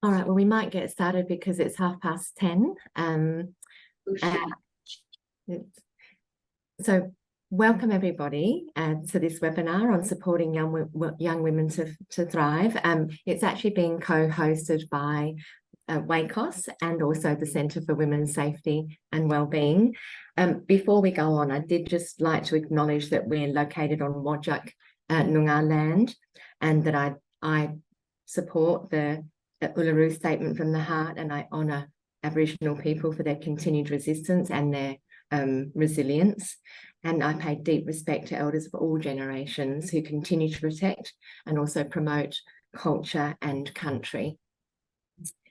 All right, well, we might get started because it's 10:30. So welcome everybody to this webinar on supporting young women to thrive. It's actually being co-hosted by WACOS and also the Centre for Women's Safety and Wellbeing. Before we go on, I did just like to acknowledge that we're located on Whadjuk Noongar land, and that I support the Uluru Statement from the Heart, and I honour Aboriginal people for their continued resistance and their resilience. And I pay deep respect to elders of all generations who continue to protect and also promote culture and country.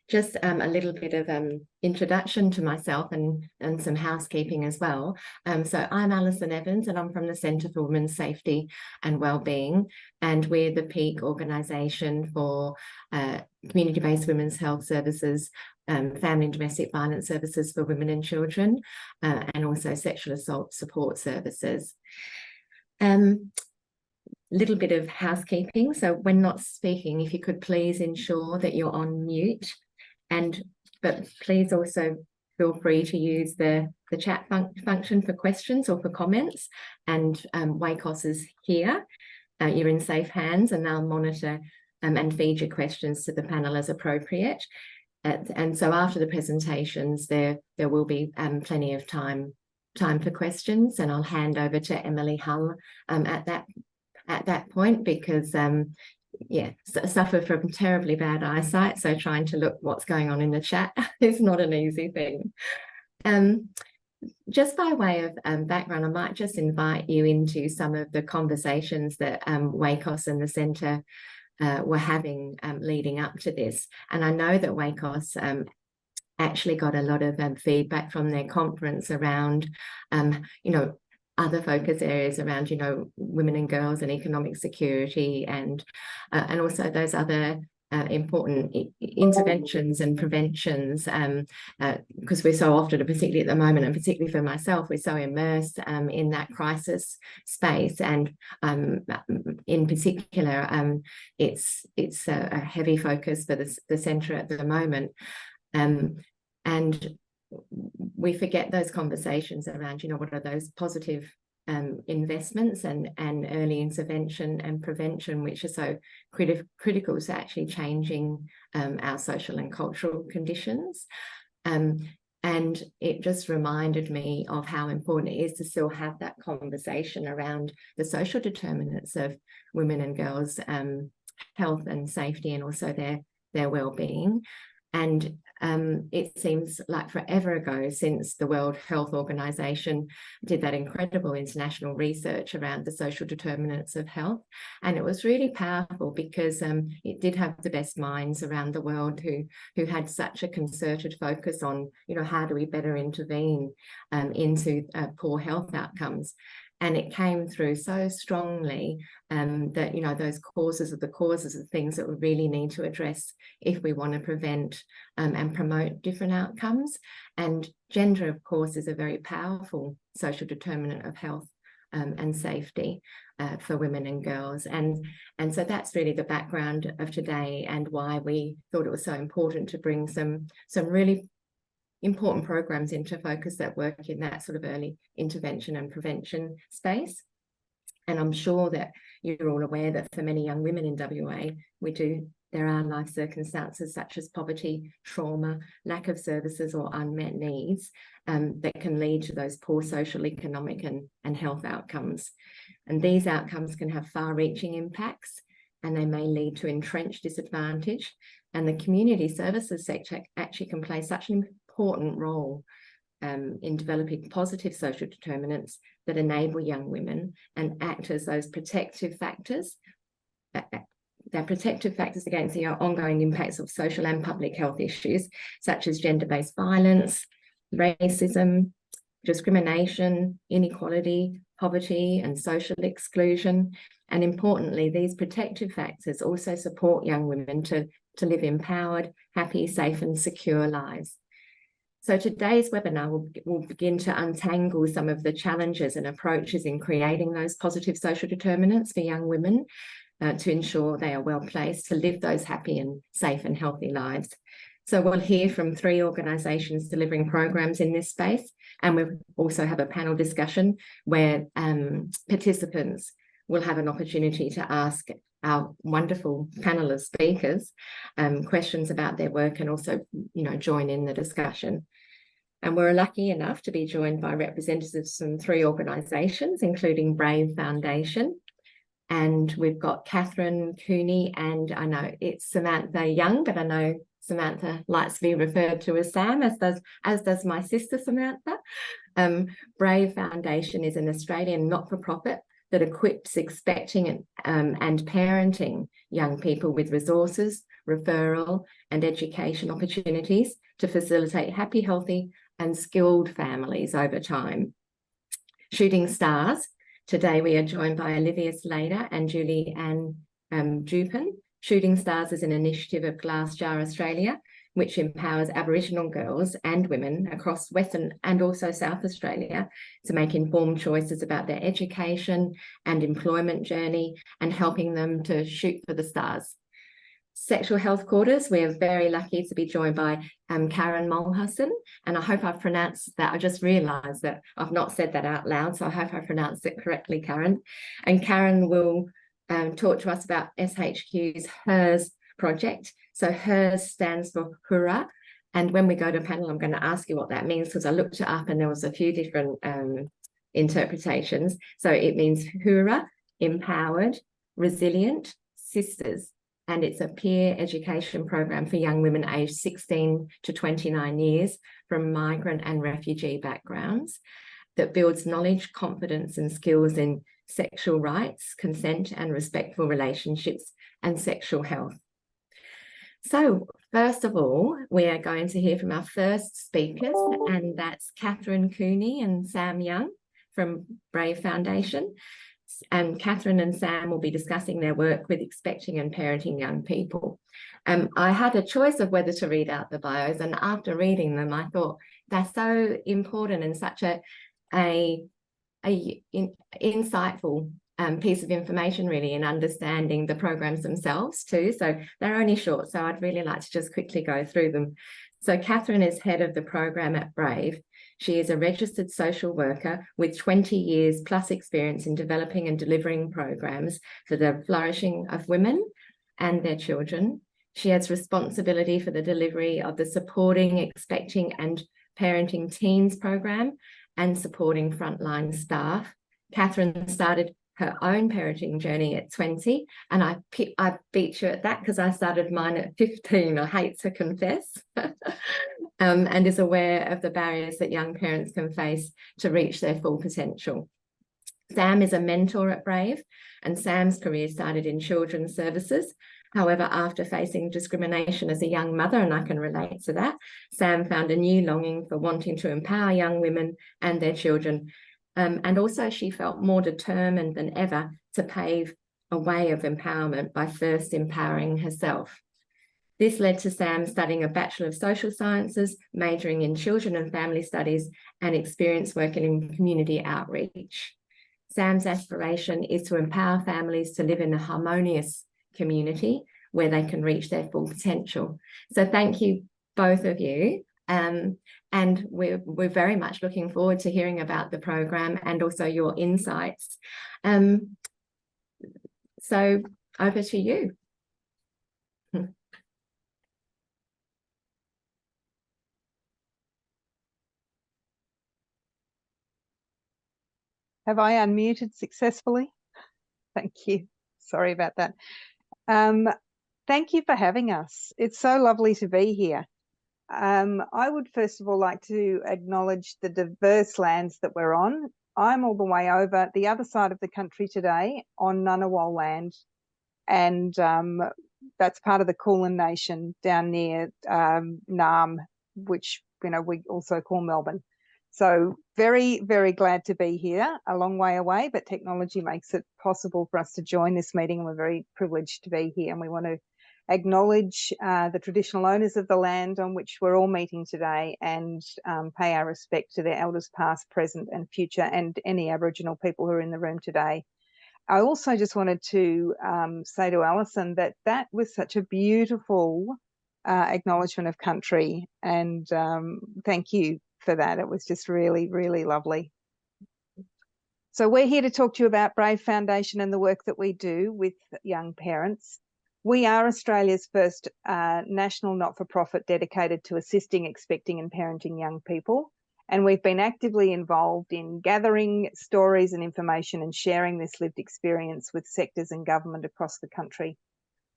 Just a little bit of introduction to myself and some housekeeping as well. So I'm Alison Evans, and I'm from the Centre for Women's Safety and Wellbeing, and we're the peak organisation for community-based women's health services, family and domestic violence services for women and children, and also sexual assault support services. Little bit of housekeeping. So when not speaking, if you could please ensure that you're on mute. But please also feel free to use the chat function for questions or for comments. And WACOS is here. You're in safe hands, and they'll monitor and feed your questions to the panel as appropriate. And so after the presentations, there will be plenty of time for questions, and I'll hand over to Emily Hull at that point, because suffer from terribly bad eyesight, so trying to look what's going on in the chat is not an easy thing. Just by way of background, I might just invite you into some of the conversations that WACOS and the Centre were having leading up to this. And I know that WACOS actually got a lot of feedback from their conference around, other focus areas around, women and girls and economic security, and also those other important interventions and preventions, because we're so often, particularly at the moment, and particularly for myself, we're so immersed in that crisis space. And in particular, it's a heavy focus for the centre at the moment. And we forget those conversations around, what are those positive investments and early intervention and prevention, which are so critical to actually changing our social and cultural conditions. And it just reminded me of how important it is to still have that conversation around the social determinants of women and girls' health and safety, and also their well-being. And it seems like forever ago since the World Health Organization did that incredible international research around the social determinants of health. And it was really powerful because it did have the best minds around the world who had such a concerted focus on, how do we better intervene into poor health outcomes. And it came through so strongly that, those causes of things that we really need to address if we want to prevent and promote different outcomes. And gender, of course, is a very powerful social determinant of health and safety for women and girls. And so that's really the background of today, and why we thought it was so important to bring some really important programs into focus that work in that sort of early intervention and prevention space. And I'm sure that you're all aware that for many young women in WA, there are life circumstances such as poverty, trauma, lack of services, or unmet needs that can lead to those poor social, economic and health outcomes. And these outcomes can have far-reaching impacts, and they may lead to entrenched disadvantage. And the community services sector actually can play such an important role in developing positive social determinants that enable young women and act as those protective factors. They're protective factors against the ongoing impacts of social and public health issues, such as gender-based violence, racism, discrimination, inequality, poverty, and social exclusion. And importantly, these protective factors also support young women to live empowered, happy, safe, and secure lives. So today's webinar will begin to untangle some of the challenges and approaches in creating those positive social determinants for young women, to ensure they are well placed to live those happy and safe and healthy lives. So we'll hear from 3 organisations delivering programs in this space, and we'll also have a panel discussion where participants will have an opportunity to ask our wonderful panel of speakers questions about their work and also, join in the discussion. And we're lucky enough to be joined by representatives from 3 organisations, including Brave Foundation. And we've got Catherine Cooney, and I know it's Samantha Young, but I know Samantha likes to be referred to as Sam, as does my sister Samantha. Brave Foundation is an Australian not-for-profit that equips expecting and parenting young people with resources, referral and education opportunities to facilitate happy, healthy and skilled families over time. Shooting Stars. Today we are joined by Olivia Slater and Julie Ann Dupin. Shooting Stars is an initiative of Glassjar Australia, which empowers Aboriginal girls and women across Western and also South Australia to make informed choices about their education and employment journey and helping them to shoot for the stars. Sexual Health Quarters, we are very lucky to be joined by Karen Mulhausen, and I hope I've pronounced that. I just realised that I've not said that out loud, so I hope I pronounced it correctly, Karen. And Karen will talk to us about SHQ's HERS project. So HERS stands for Hurrah. And when we go to panel, I'm going to ask you what that means, because I looked it up and there was a few different interpretations. So it means Hurrah, empowered, resilient, sisters. And it's a peer education program for young women aged 16 to 29 years from migrant and refugee backgrounds that builds knowledge, confidence and skills in sexual rights, consent and respectful relationships and sexual health. So first of all, we are going to hear from our first speakers, and that's Catherine Cooney and Sam Young from Brave Foundation. And Catherine and Sam will be discussing their work with expecting and parenting young people. I had a choice of whether to read out the bios, and after reading them, I thought they're so important and such a insightful piece of information really in understanding the programs themselves too. So they're only short, so I'd really like to just quickly go through them. So Catherine is head of the program at Brave. She is a registered social worker with 20 years plus experience in developing and delivering programs for the flourishing of women and their children. She has responsibility for the delivery of the Supporting, Expecting and Parenting Teens program and supporting frontline staff. Catherine started her own parenting journey at 20, and I beat you at that because I started mine at 15, I hate to confess, and is aware of the barriers that young parents can face to reach their full potential. Sam is a mentor at Brave, and Sam's career started in children's services. However, after facing discrimination as a young mother, and I can relate to that, Sam found a new longing for wanting to empower young women and their children. And also she felt more determined than ever to pave a way of empowerment by first empowering herself. This led to Sam studying a Bachelor of Social Sciences, majoring in Children and Family Studies, and experience working in community outreach. Sam's aspiration is to empower families to live in a harmonious community where they can reach their full potential. So thank you, both of you. And we're very much looking forward to hearing about the program and also your insights. So over to you. Have I unmuted successfully? Thank you. Sorry about that. Thank you for having us. It's so lovely to be here. I would first of all like to acknowledge the diverse lands that we're on. I'm all the way over the other side of the country today on Ngunnawal land, and that's part of the Kulin Nation down near Naarm, which we also call Melbourne. So very, very glad to be here, a long way away, but technology makes it possible for us to join this meeting, and we're very privileged to be here, and we want to acknowledge the traditional owners of the land on which we're all meeting today, and pay our respect to their elders past, present and future, and any Aboriginal people who are in the room today. I also just wanted to say to Alison that that was such a beautiful acknowledgement of country, and thank you for that. It was just really, really lovely. So we're here to talk to you about Brave Foundation and the work that we do with young parents. We are Australia's first national not-for-profit dedicated to assisting, expecting and parenting young people. And we've been actively involved in gathering stories and information and sharing this lived experience with sectors and government across the country.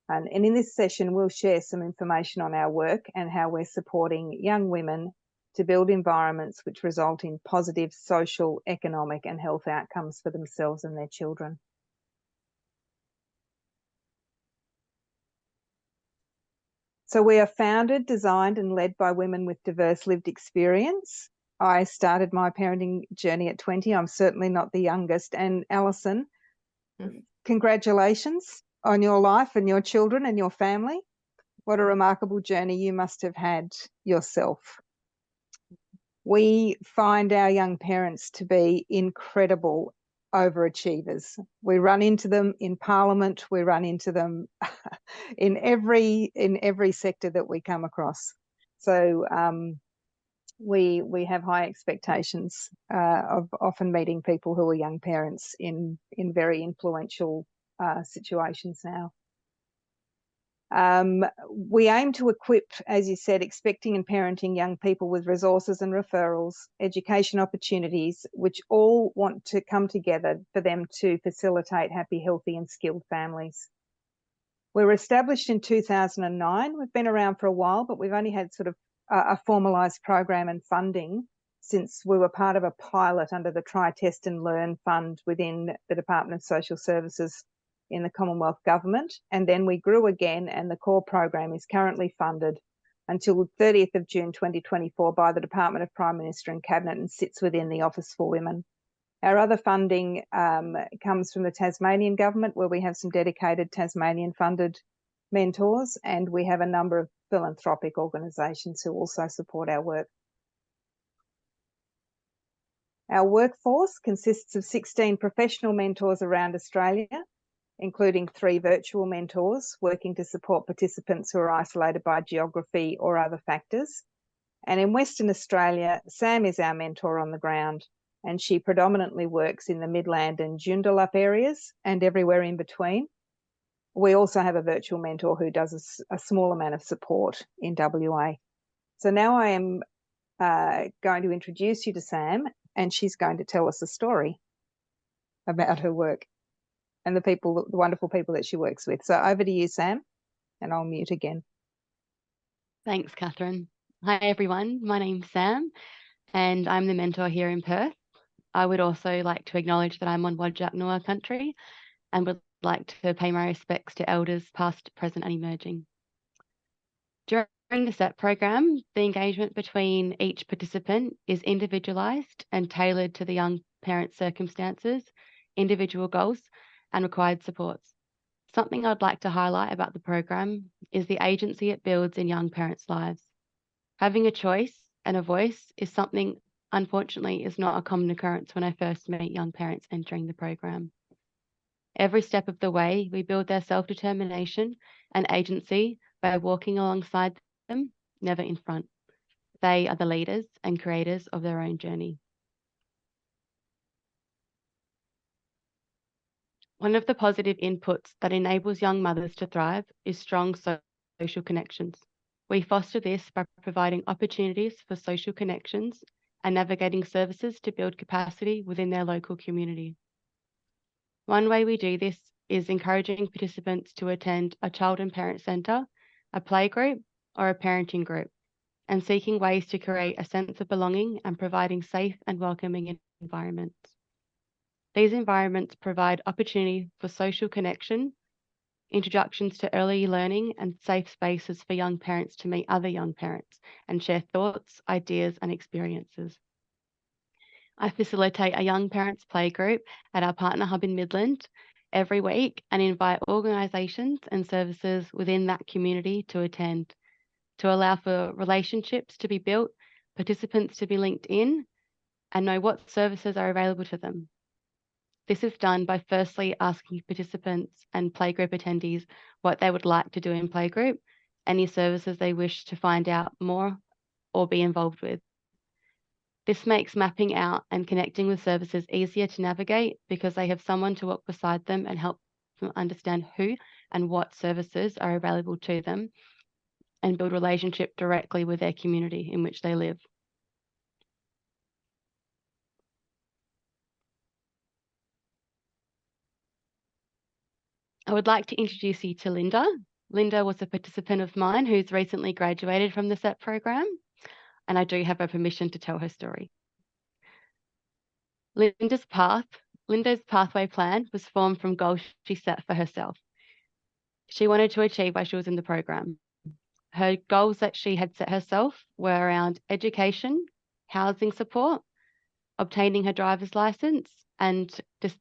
And in this session, we'll share some information on our work and how we're supporting young women to build environments which result in positive social, economic and health outcomes for themselves and their children. So we are founded, designed and led by women with diverse lived experience. I started my parenting journey at 20. I'm certainly not the youngest. And Alison, congratulations on your life and your children and your family. What a remarkable journey you must have had yourself. We find our young parents to be incredible overachievers. We run into them in Parliament. We run into them in every sector that we come across. So we have high expectations of often meeting people who are young parents in very influential situations now. We aim to equip, as you said, expecting and parenting young people with resources and referrals, education opportunities, which all want to come together for them to facilitate happy, healthy and skilled families. We were established in 2009. We've been around for a while, but we've only had sort of a formalised program and funding since we were part of a pilot under the Try, Test and Learn Fund within the Department of Social Services in the Commonwealth Government. And then we grew again, and the core program is currently funded until 30th of June 2024 by the Department of Prime Minister and Cabinet and sits within the Office for Women. Our other funding comes from the Tasmanian Government, where we have some dedicated Tasmanian funded mentors, and we have a number of philanthropic organisations who also support our work. Our workforce consists of 16 professional mentors around Australia, including 3 virtual mentors working to support participants who are isolated by geography or other factors. And in Western Australia, Sam is our mentor on the ground, and she predominantly works in the Midland and Joondalup areas and everywhere in between. We also have a virtual mentor who does a small amount of support in WA. So now I am going to introduce you to Sam, and she's going to tell us a story about her work and the wonderful people that she works with. So over to you, Sam, and I'll mute again. Thanks, Catherine. Hi, everyone. My name's Sam, and I'm the mentor here in Perth. I would also like to acknowledge that I'm on Whadjuk Noongar country and would like to pay my respects to elders past, present and emerging. During the SET program, the engagement between each participant is individualised and tailored to the young parent's circumstances, individual goals and required supports. Something I'd like to highlight about the program is the agency it builds in young parents' lives. Having a choice and a voice is something, unfortunately, is not a common occurrence when I first meet young parents entering the program. Every step of the way, we build their self-determination and agency by walking alongside them, never in front. They are the leaders and creators of their own journey. One of the positive inputs that enables young mothers to thrive is strong social connections. We foster this by providing opportunities for social connections and navigating services to build capacity within their local community. One way we do this is encouraging participants to attend a child and parent centre, a play group, or a parenting group, and seeking ways to create a sense of belonging and providing safe and welcoming environments. These environments provide opportunity for social connection, introductions to early learning, and safe spaces for young parents to meet other young parents and share thoughts, ideas, and experiences. I facilitate a young parents play group at our partner hub in Midland every week and invite organisations and services within that community to attend, to allow for relationships to be built, participants to be linked in, and know what services are available to them. This is done by firstly asking participants and playgroup attendees what they would like to do in playgroup, any services they wish to find out more or be involved with. This makes mapping out and connecting with services easier to navigate because they have someone to walk beside them and help them understand who and what services are available to them and build relationship directly with their community in which they live. I would like to introduce you to Linda. Linda was a participant of mine who's recently graduated from the SET program, and I do have her permission to tell her story. Linda's pathway plan was formed from goals she set for herself. She wanted to achieve while she was in the program. Her goals that she had set herself were around education, housing support, obtaining her driver's license, and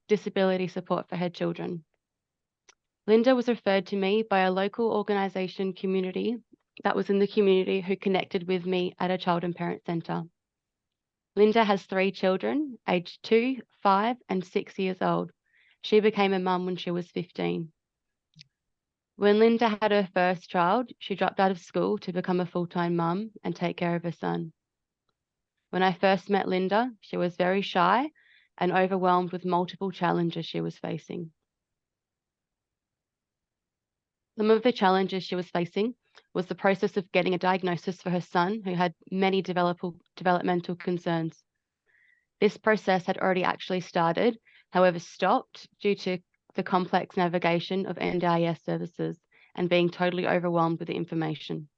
disability support for her children. Linda was referred to me by a local organisation community that was in the community who connected with me at a child and parent centre. Linda has 3 children, aged 2, 5, and 6 years old. She became a mum when she was 15. When Linda had her first child, she dropped out of school to become a full-time mum and take care of her son. When I first met Linda, she was very shy and overwhelmed with multiple challenges she was facing. Some of the challenges she was facing was the process of getting a diagnosis for her son, who had many developmental concerns. This process had already actually started, however stopped due to the complex navigation of NDIS services and being totally overwhelmed with the information.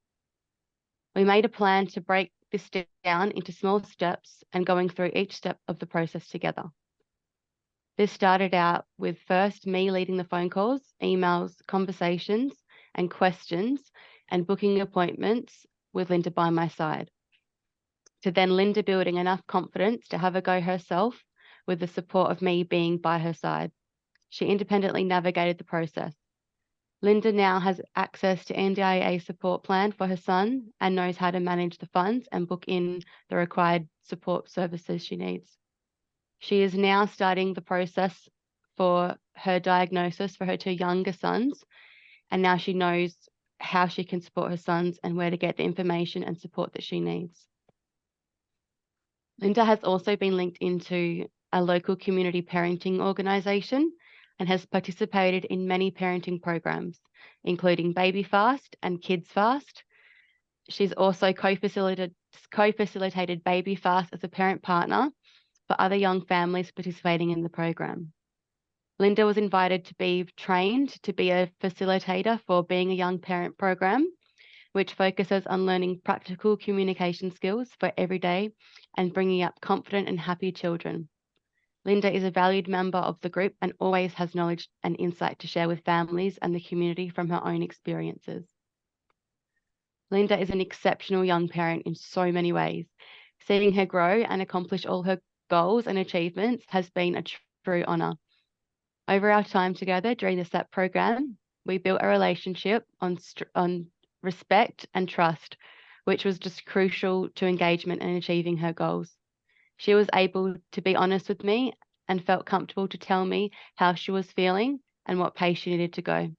We made a plan to break this down into small steps and going through each step of the process together. This started out with first me leading the phone calls, emails, conversations, and questions, and booking appointments with Linda by my side. To then Linda building enough confidence to have a go herself with the support of me being by her side. She independently navigated the process. Linda now has access to NDIA support plan for her son and knows how to manage the funds and book in the required support services she needs. She is now starting the process for her diagnosis for her 2 younger sons, and now she knows how she can support her sons and where to get the information and support that she needs. Linda has also been linked into a local community parenting organisation and has participated in many parenting programs, including Baby Fast and Kids Fast. She's also co-facilitated Baby Fast as a parent partner for other young families participating in the program. Linda was invited to be trained to be a facilitator for Being a Young Parent program, which focuses on learning practical communication skills for every day and bringing up confident and happy children. Linda is a valued member of the group and always has knowledge and insight to share with families and the community from her own experiences. Linda is an exceptional young parent in so many ways. Seeing her grow and accomplish all her goals and achievements has been a true honour. Over our time together during the SET program, we built a relationship on respect and trust, which was just crucial to engagement and achieving her goals. She was able to be honest with me and felt comfortable to tell me how she was feeling and what pace she needed to go.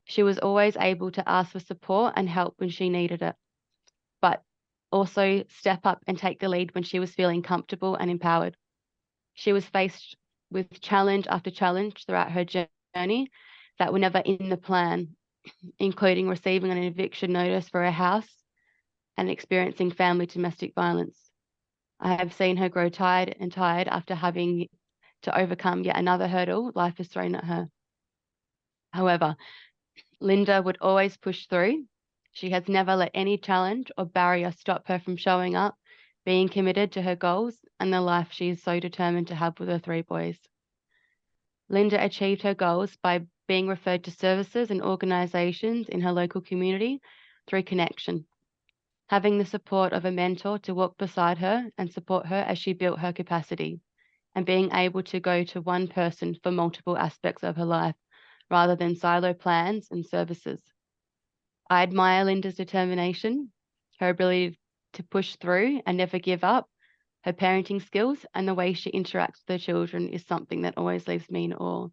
She was always able to ask for support and help when she needed it, but also step up and take the lead when she was feeling comfortable and empowered. She was faced with challenge after challenge throughout her journey that were never in the plan, including receiving an eviction notice for her house and experiencing family domestic violence. I have seen her grow tired after having to overcome yet another hurdle life has thrown at her. However, Linda would always push through. She has never let any challenge or barrier stop her from showing up, being committed to her goals and the life she is so determined to have with her 3 boys. Linda achieved her goals by being referred to services and organisations in her local community through connection, having the support of a mentor to walk beside her and support her as she built her capacity, and being able to go to one person for multiple aspects of her life rather than silo plans and services. I admire Linda's determination, her ability to push through and never give up, Her parenting skills and the way she interacts with her children is something that always leaves me in awe.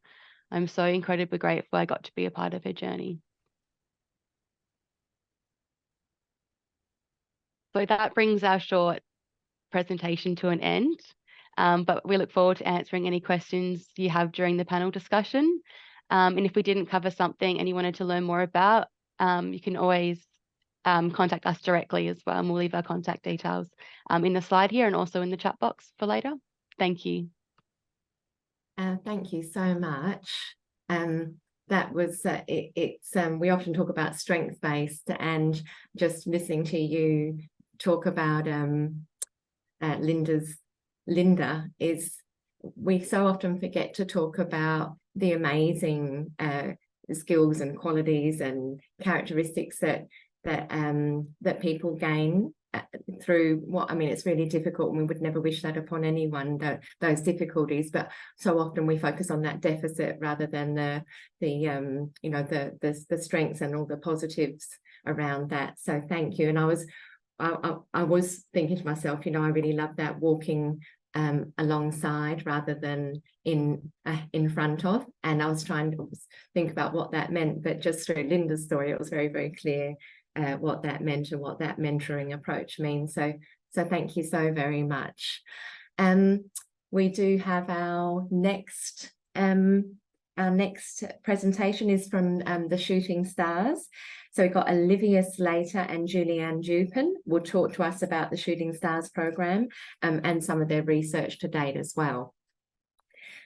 I'm so incredibly grateful I got to be a part of her journey. So that brings our short presentation to an end, but we look forward to answering any questions you have during the panel discussion. And if we didn't cover something and you wanted to learn more about, you can always contact us directly as well, and we'll leave our contact details in the slide here and also in the chat box for later. Thank you. Thank you so much. That was we often talk about strength-based, and just listening to you talk about Linda is, we so often forget to talk about the amazing skills and qualities and characteristics that people gain through what, I mean, it's really difficult, and we would never wish that upon anyone, those difficulties, but so often we focus on that deficit rather than the strengths and all the positives around that. So thank you. And I was thinking to myself, I really love that, walking alongside rather than in front of, and I was trying to think about what that meant, but just through Linda's story it was very, very clear what that meant and what that mentoring approach means. So thank you so very much. We do have our next presentation is from the Shooting Stars. So we've got Olivia Slater and Julianne Dupin will talk to us about the Shooting Stars program and some of their research to date as well.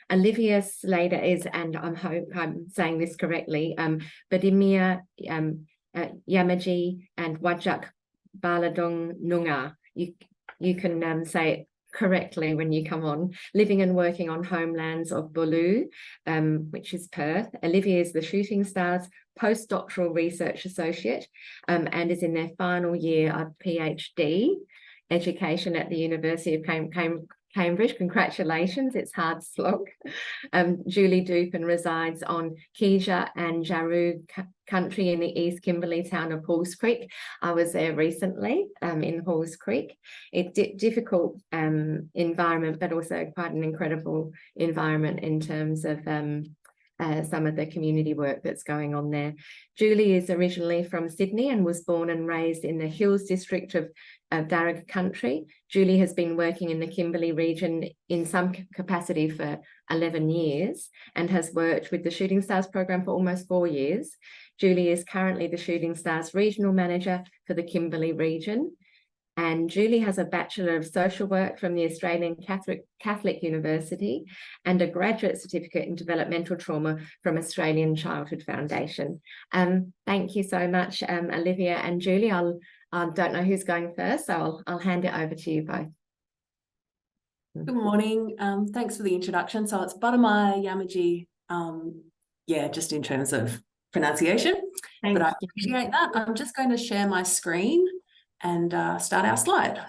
Olivia Slater is, and I hope I'm saying this correctly, Badimir Yamaji and Wajak Baladong Nunga. You can say it correctly when you come on. Living and working on homelands of Bulu, which is Perth. Olivia is the Shooting Stars postdoctoral research associate and is in their final year of PhD education at the University of Cambridge. Congratulations, it's hard slog. Julie Dupin resides on Keja and Jaru country in the East Kimberley town of Halls Creek. I was there recently in Halls Creek. It's difficult environment, but also quite an incredible environment in terms of some of the community work that's going on there. Julie is originally from Sydney and was born and raised in the Hills district of Darug country. Julie has been working in the Kimberley region in some capacity for 11 years and has worked with the Shooting Stars program for almost 4 years. Julie is currently the Shooting Stars regional manager for the Kimberley region. And Julie has a Bachelor of Social Work from the Australian Catholic University and a graduate certificate in developmental trauma from Australian Childhood Foundation. Thank you so much, Olivia and Julie. I don't know who's going first, so I'll hand it over to you both. Good morning. Thanks for the introduction. So it's Badimir Yamaji, just in terms of pronunciation, but I appreciate that. I'm just going to share my screen and start our slide.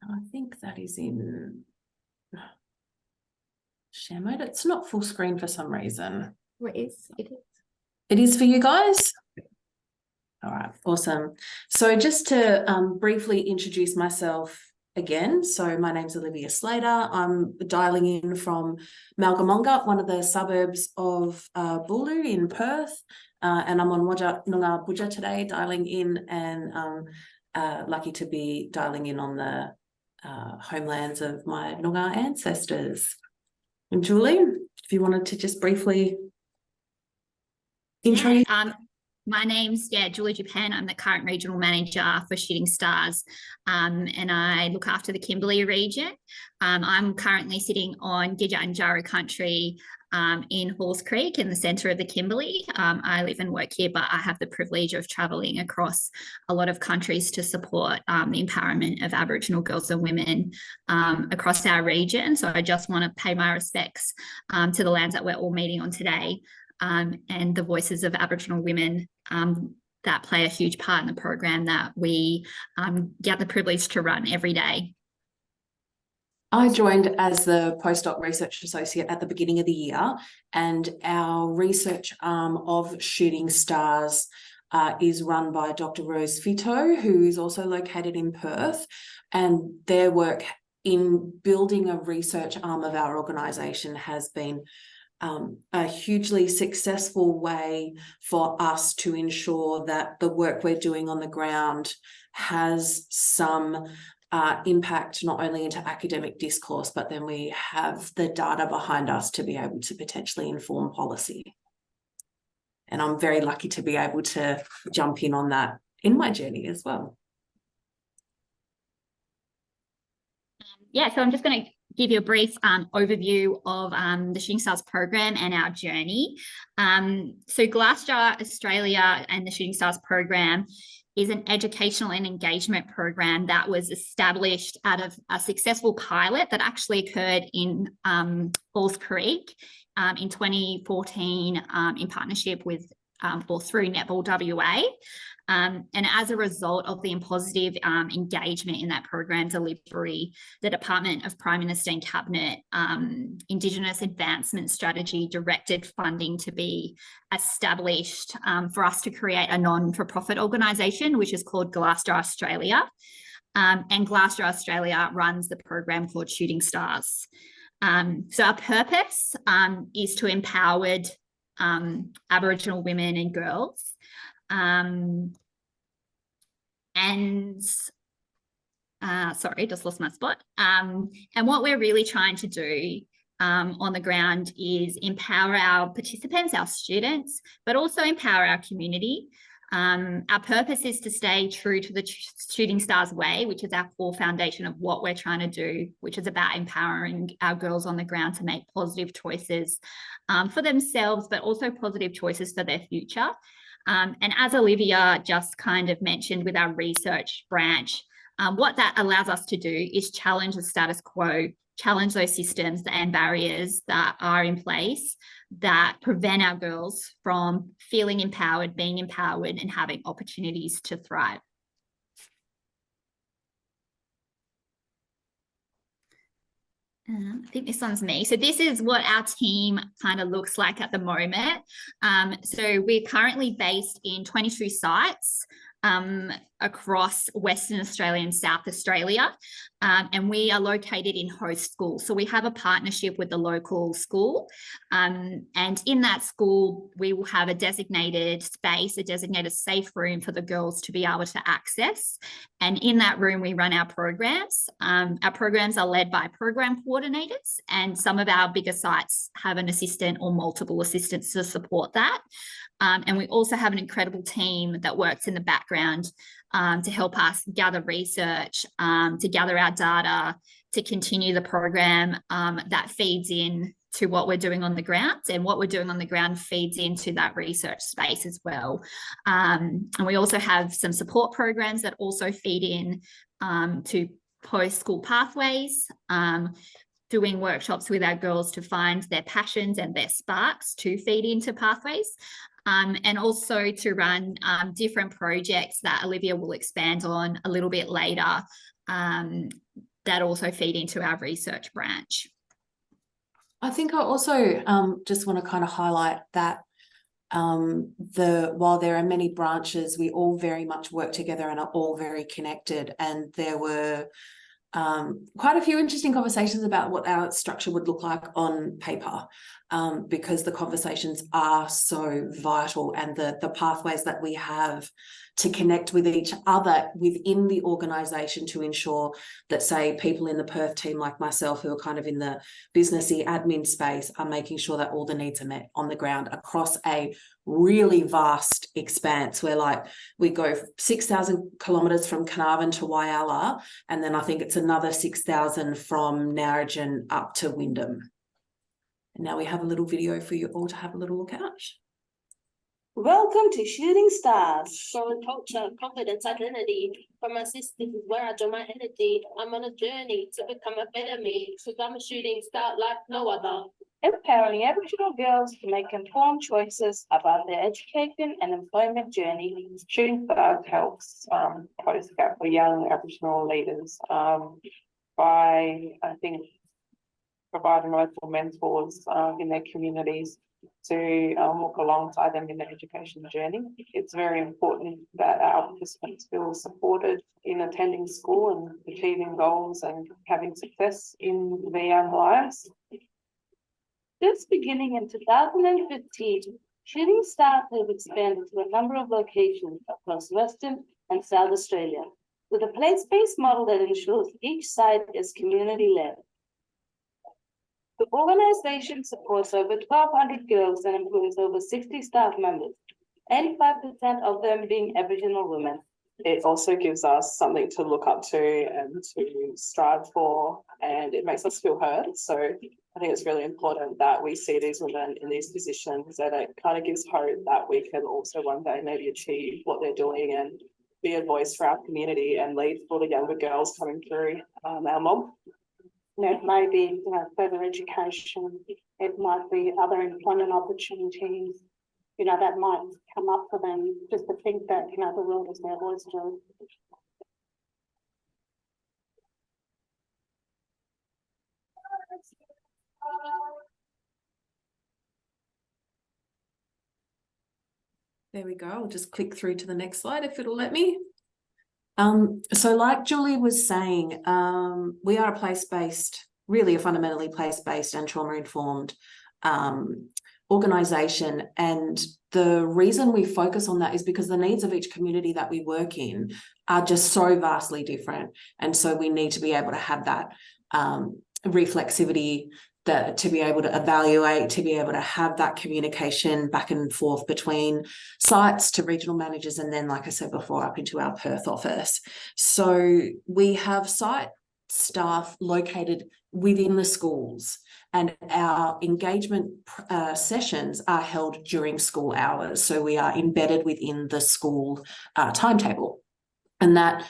I think that is in share mode. It's not full screen for some reason. It is. It is for you guys? All right, awesome. So just to briefly introduce myself again. So my name's Olivia Slater. I'm dialing in from Malgamonga, one of the suburbs of Bulu in Perth. And I'm on Wajak Noongar Budja today, dialing in, and lucky to be dialing in on the homelands of my Noongar ancestors. And Julie, if you wanted to just briefly intro. My name's Julie Dupin. I'm the current regional manager for Shooting Stars, and I look after the Kimberley region. I'm currently sitting on Gidja and Jaru country in Halls Creek in the centre of the Kimberley. I live and work here, but I have the privilege of travelling across a lot of countries to support the empowerment of Aboriginal girls and women across our region. So I just want to pay my respects to the lands that we're all meeting on today. And the voices of Aboriginal women that play a huge part in the program that we get the privilege to run every day. I joined as the postdoc research associate at the beginning of the year, and our research arm of Shooting Stars is run by Dr. Rose Fito, who is also located in Perth, and their work in building a research arm of our organisation has been a hugely successful way for us to ensure that the work we're doing on the ground has some impact not only into academic discourse, but then we have the data behind us to be able to potentially inform policy. And I'm very lucky to be able to jump in on that in my journey as well. Yeah, so I'm just going to give you a brief overview of the Shooting Stars program and our journey. So Glassjar Australia and the Shooting Stars program is an educational and engagement program that was established out of a successful pilot that actually occurred in Falls Creek in 2014 in partnership with or through Netball WA. And as a result of the positive engagement in that program delivery, the Department of Prime Minister and Cabinet Indigenous Advancement Strategy directed funding to be established for us to create a non-for-profit organisation, which is called Glassjar Australia. And Glassjar Australia runs the program called Shooting Stars. So our purpose is to empower Aboriginal women and girls. Sorry, just lost my spot. And what we're really trying to do on the ground is empower our participants, our students, but also empower our community. Our purpose is to stay true to the Shooting Stars way, which is our core foundation of what we're trying to do, which is about empowering our girls on the ground to make positive choices for themselves, but also positive choices for their future. And as Olivia just kind of mentioned with our research branch, what that allows us to do is challenge the status quo, challenge those systems and barriers that are in place that prevent our girls from feeling empowered, being empowered, and having opportunities to thrive. I think this one's me. So this is what our team kind of looks like at the moment. So we're currently based in 22 sites across Western Australia and South Australia. And we are located in host schools. So we have a partnership with the local school. And in that school, we will have a designated space, a designated safe room for the girls to be able to access. And in that room, we run our programs. Our programs are led by program coordinators, and some of our bigger sites have an assistant or multiple assistants to support that. And we also have an incredible team that works in the background to help us gather research, to gather our data, to continue the program that feeds in to what we're doing on the ground, and what we're doing on the ground feeds into that research space as well. And we also have some support programs that also feed in to post-school pathways, doing workshops with our girls to find their passions and their sparks to feed into pathways. And also to run different projects that Olivia will expand on a little bit later that also feed into our research branch. I think I also just want to kind of highlight that while there are many branches, we all very much work together and are all very connected. And there were quite a few interesting conversations about what our structure would look like on paper, because the conversations are so vital, and the pathways that we have to connect with each other within the organisation to ensure that, say, people in the Perth team like myself who are kind of in the businessy admin space are making sure that all the needs are met on the ground across a really vast expanse where, like, we go 6,000 kilometres from Carnarvon to Whyalla, and then I think it's another 6,000 from Narrogin up to Wyndham. And now we have a little video for you all to have a little look at. Welcome to Shooting Stars. Showing culture, confidence, identity. From my sister, this is where I draw my energy. I'm on a journey to become a better me, because I'm a shooting star like no other. Empowering Aboriginal girls to make informed choices about their education and employment journey. Shooting Stars helps close the gap for young Aboriginal leaders by, I think, providing local mentors in their communities to walk alongside them in their education journey. It's very important that our participants feel supported in attending school and achieving goals and having success in their young lives. Since beginning in 2015, Shooting Stars have expanded to a number of locations across Western and South Australia, with a place-based model that ensures each site is community-led. The organization supports over 1,200 girls and employs over 60 staff members, 85% of them being Aboriginal women. It also gives us something to look up to and to strive for, and it makes us feel heard. So I think it's really important that we see these women in these positions, and it kind of gives hope that we can also one day maybe achieve what they're doing and be a voice for our community and lead for the younger girls coming through our mob. It may be further education, it might be other employment opportunities, that might come up for them, just to think that, the world is their oyster. There we go. I'll just click through to the next slide if it'll let me. So like Julie was saying, we are a place-based, really a fundamentally place-based and trauma-informed organisation. And the reason we focus on that is because the needs of each community that we work in are just so vastly different. And so we need to be able to have that reflexivity, to be able to evaluate, to be able to have that communication back and forth between sites to regional managers, and then, like I said before, up into our Perth office. So we have site staff located within the schools, and our engagement sessions are held during school hours. So we are embedded within the school timetable, and that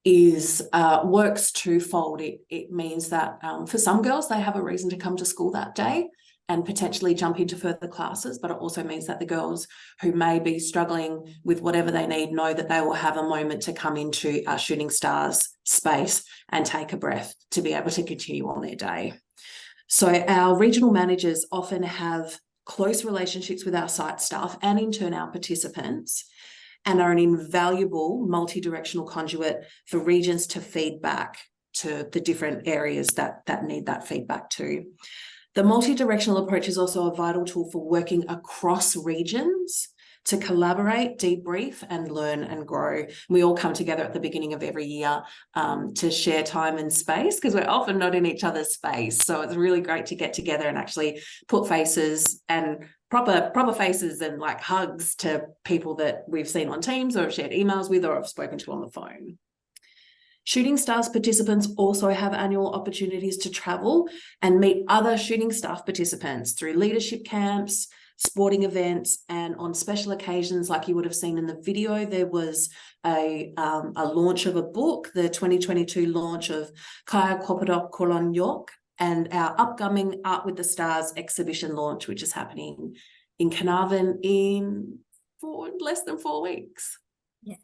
is works twofold. It means that for some girls, they have a reason to come to school that day and potentially jump into further classes, but it also means that the girls who may be struggling with whatever they need know that they will have a moment to come into our Shooting Stars space and take a breath to be able to continue on their day. So our regional managers often have close relationships with our site staff and in turn our participants, and are an invaluable multi-directional conduit for regions to feed back to the different areas that need that feedback too. The multi-directional approach is also a vital tool for working across regions to collaborate, debrief, and learn and grow. We all come together at the beginning of every year to share time and space, because we're often not in each other's space. So it's really great to get together and actually put faces and proper faces and like hugs to people that we've seen on Teams or have shared emails with or have spoken to on the phone. Shooting Stars participants also have annual opportunities to travel and meet other Shooting Staff participants through leadership camps, sporting events, and on special occasions, like you would have seen in the video, there was a launch of a book, the 2022 launch of Kaya Kopadok Kolon York, and our upcoming Art with the Stars exhibition launch, which is happening in Carnarvon in less than 4 weeks. Yeah.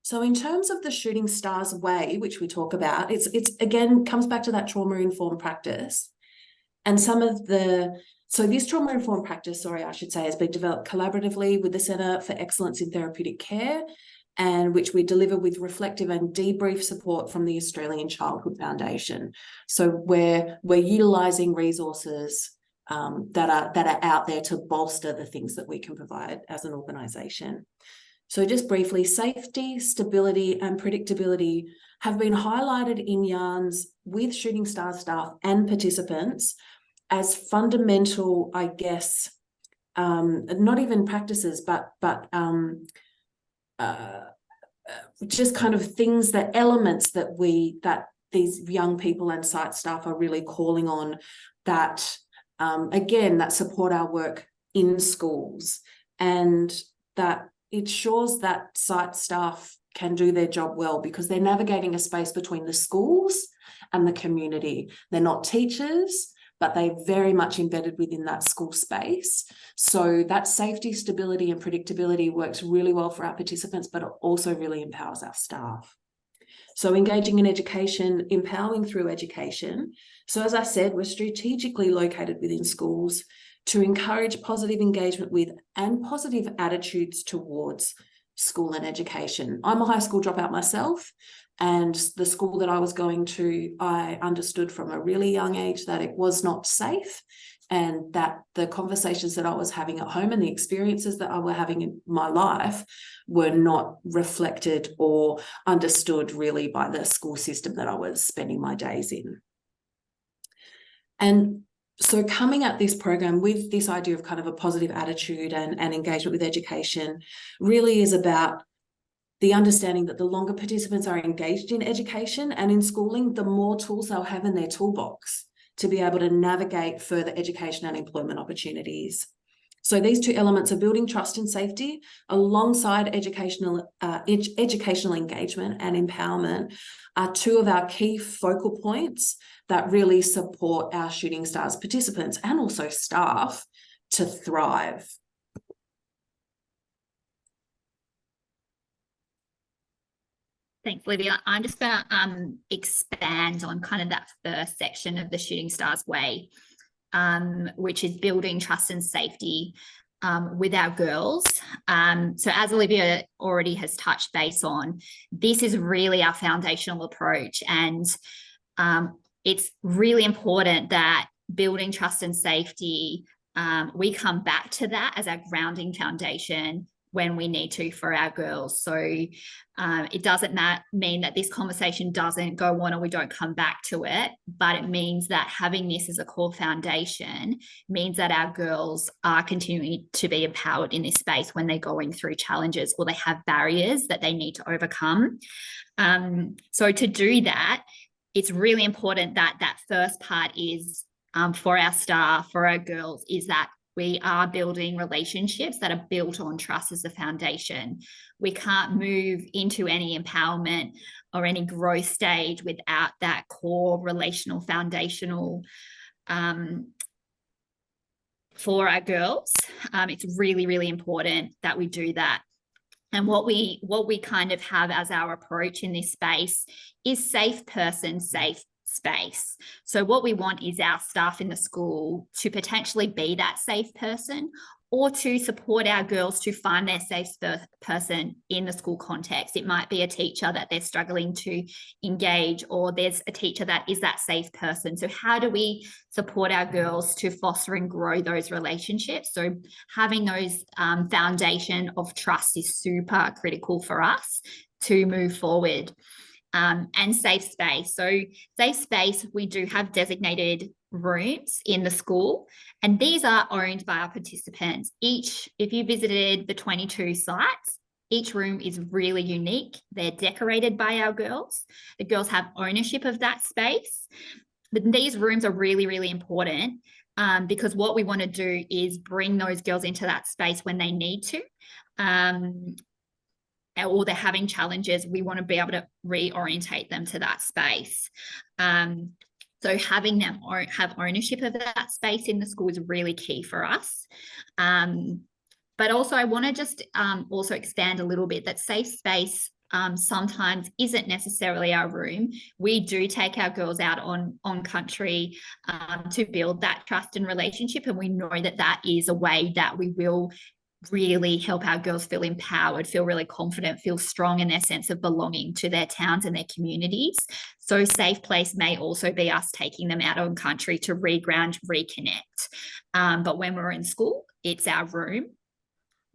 So in terms of the Shooting Stars way, which we talk about, it's again comes back to that trauma-informed practice. And so this trauma-informed practice, I should say, has been developed collaboratively with the Centre for Excellence in Therapeutic Care, and which we deliver with reflective and debrief support from the Australian Childhood Foundation. So we're utilising resources that are out there to bolster the things that we can provide as an organisation. So just briefly, safety, stability, and predictability have been highlighted in yarns with Shooting Stars staff and participants as fundamental, I guess, not even practices, but just kind of things, that elements that these young people and site staff are really calling on, that again, that support our work in schools, and that it ensures that site staff can do their job well, because they're navigating a space between the schools and the community. They're not teachers, but they're very much embedded within that school space. So that safety, stability, and predictability works really well for our participants, but it also really empowers our staff. So engaging in education, empowering through education. So as I said, we're strategically located within schools to encourage positive engagement with and positive attitudes towards school and education. I'm a high school dropout myself, and the school that I was going to, I understood from a really young age that it was not safe, and that the conversations that I was having at home and the experiences that I was having in my life were not reflected or understood really by the school system that I was spending my days in. And so coming at this program with this idea of kind of a positive attitude and engagement with education really is about the understanding that the longer participants are engaged in education and in schooling, the more tools they'll have in their toolbox to be able to navigate further education and employment opportunities. So these two elements are building trust and safety alongside educational engagement and empowerment are two of our key focal points that really support our Shooting Stars participants and also staff to thrive. Thanks, Olivia. I'm just going to expand on kind of that first section of the Shooting Stars Way, which is building trust and safety with our girls. So as Olivia already has touched base on, this is really our foundational approach, and it's really important that building trust and safety, we come back to that as our grounding foundation when we need to for our girls. So it doesn't mean that this conversation doesn't go on or we don't come back to it, but it means that having this as a core foundation means that our girls are continuing to be empowered in this space when they're going through challenges or they have barriers that they need to overcome. So to do that, it's really important that that first part is for our staff, for our girls, is that we are building relationships that are built on trust as the foundation. We can't move into any empowerment or any growth stage without that core relational foundational for our girls. It's really, really important that we do that. And what we kind of have as our approach in this space is safe person, safe space. So what we want is our staff in the school to potentially be that safe person, or to support our girls to find their safe person in the school context. It might be a teacher that they're struggling to engage, or there's a teacher that is that safe person. So how do we support our girls to foster and grow those relationships? So having those foundation of trust is super critical for us to move forward. And safe space. So safe space, we do have designated rooms in the school, and these are owned by our participants. If you visited the 22 sites, each room is really unique. They're decorated by our girls. The girls have ownership of that space. But these rooms are really, really important because what we want to do is bring those girls into that space when they need to. Or they're having challenges, we want to be able to reorientate them to that space. So having them have ownership of that space in the school is really key for us. But also I want to just also expand a little bit that safe space sometimes isn't necessarily our room. We do take our girls out on country to build that trust and relationship, and we know that that is a way that we will really help our girls feel empowered, feel really confident, feel strong in their sense of belonging to their towns and their communities. So safe place may also be us taking them out on country to reground, reconnect. But when we're in school, it's our room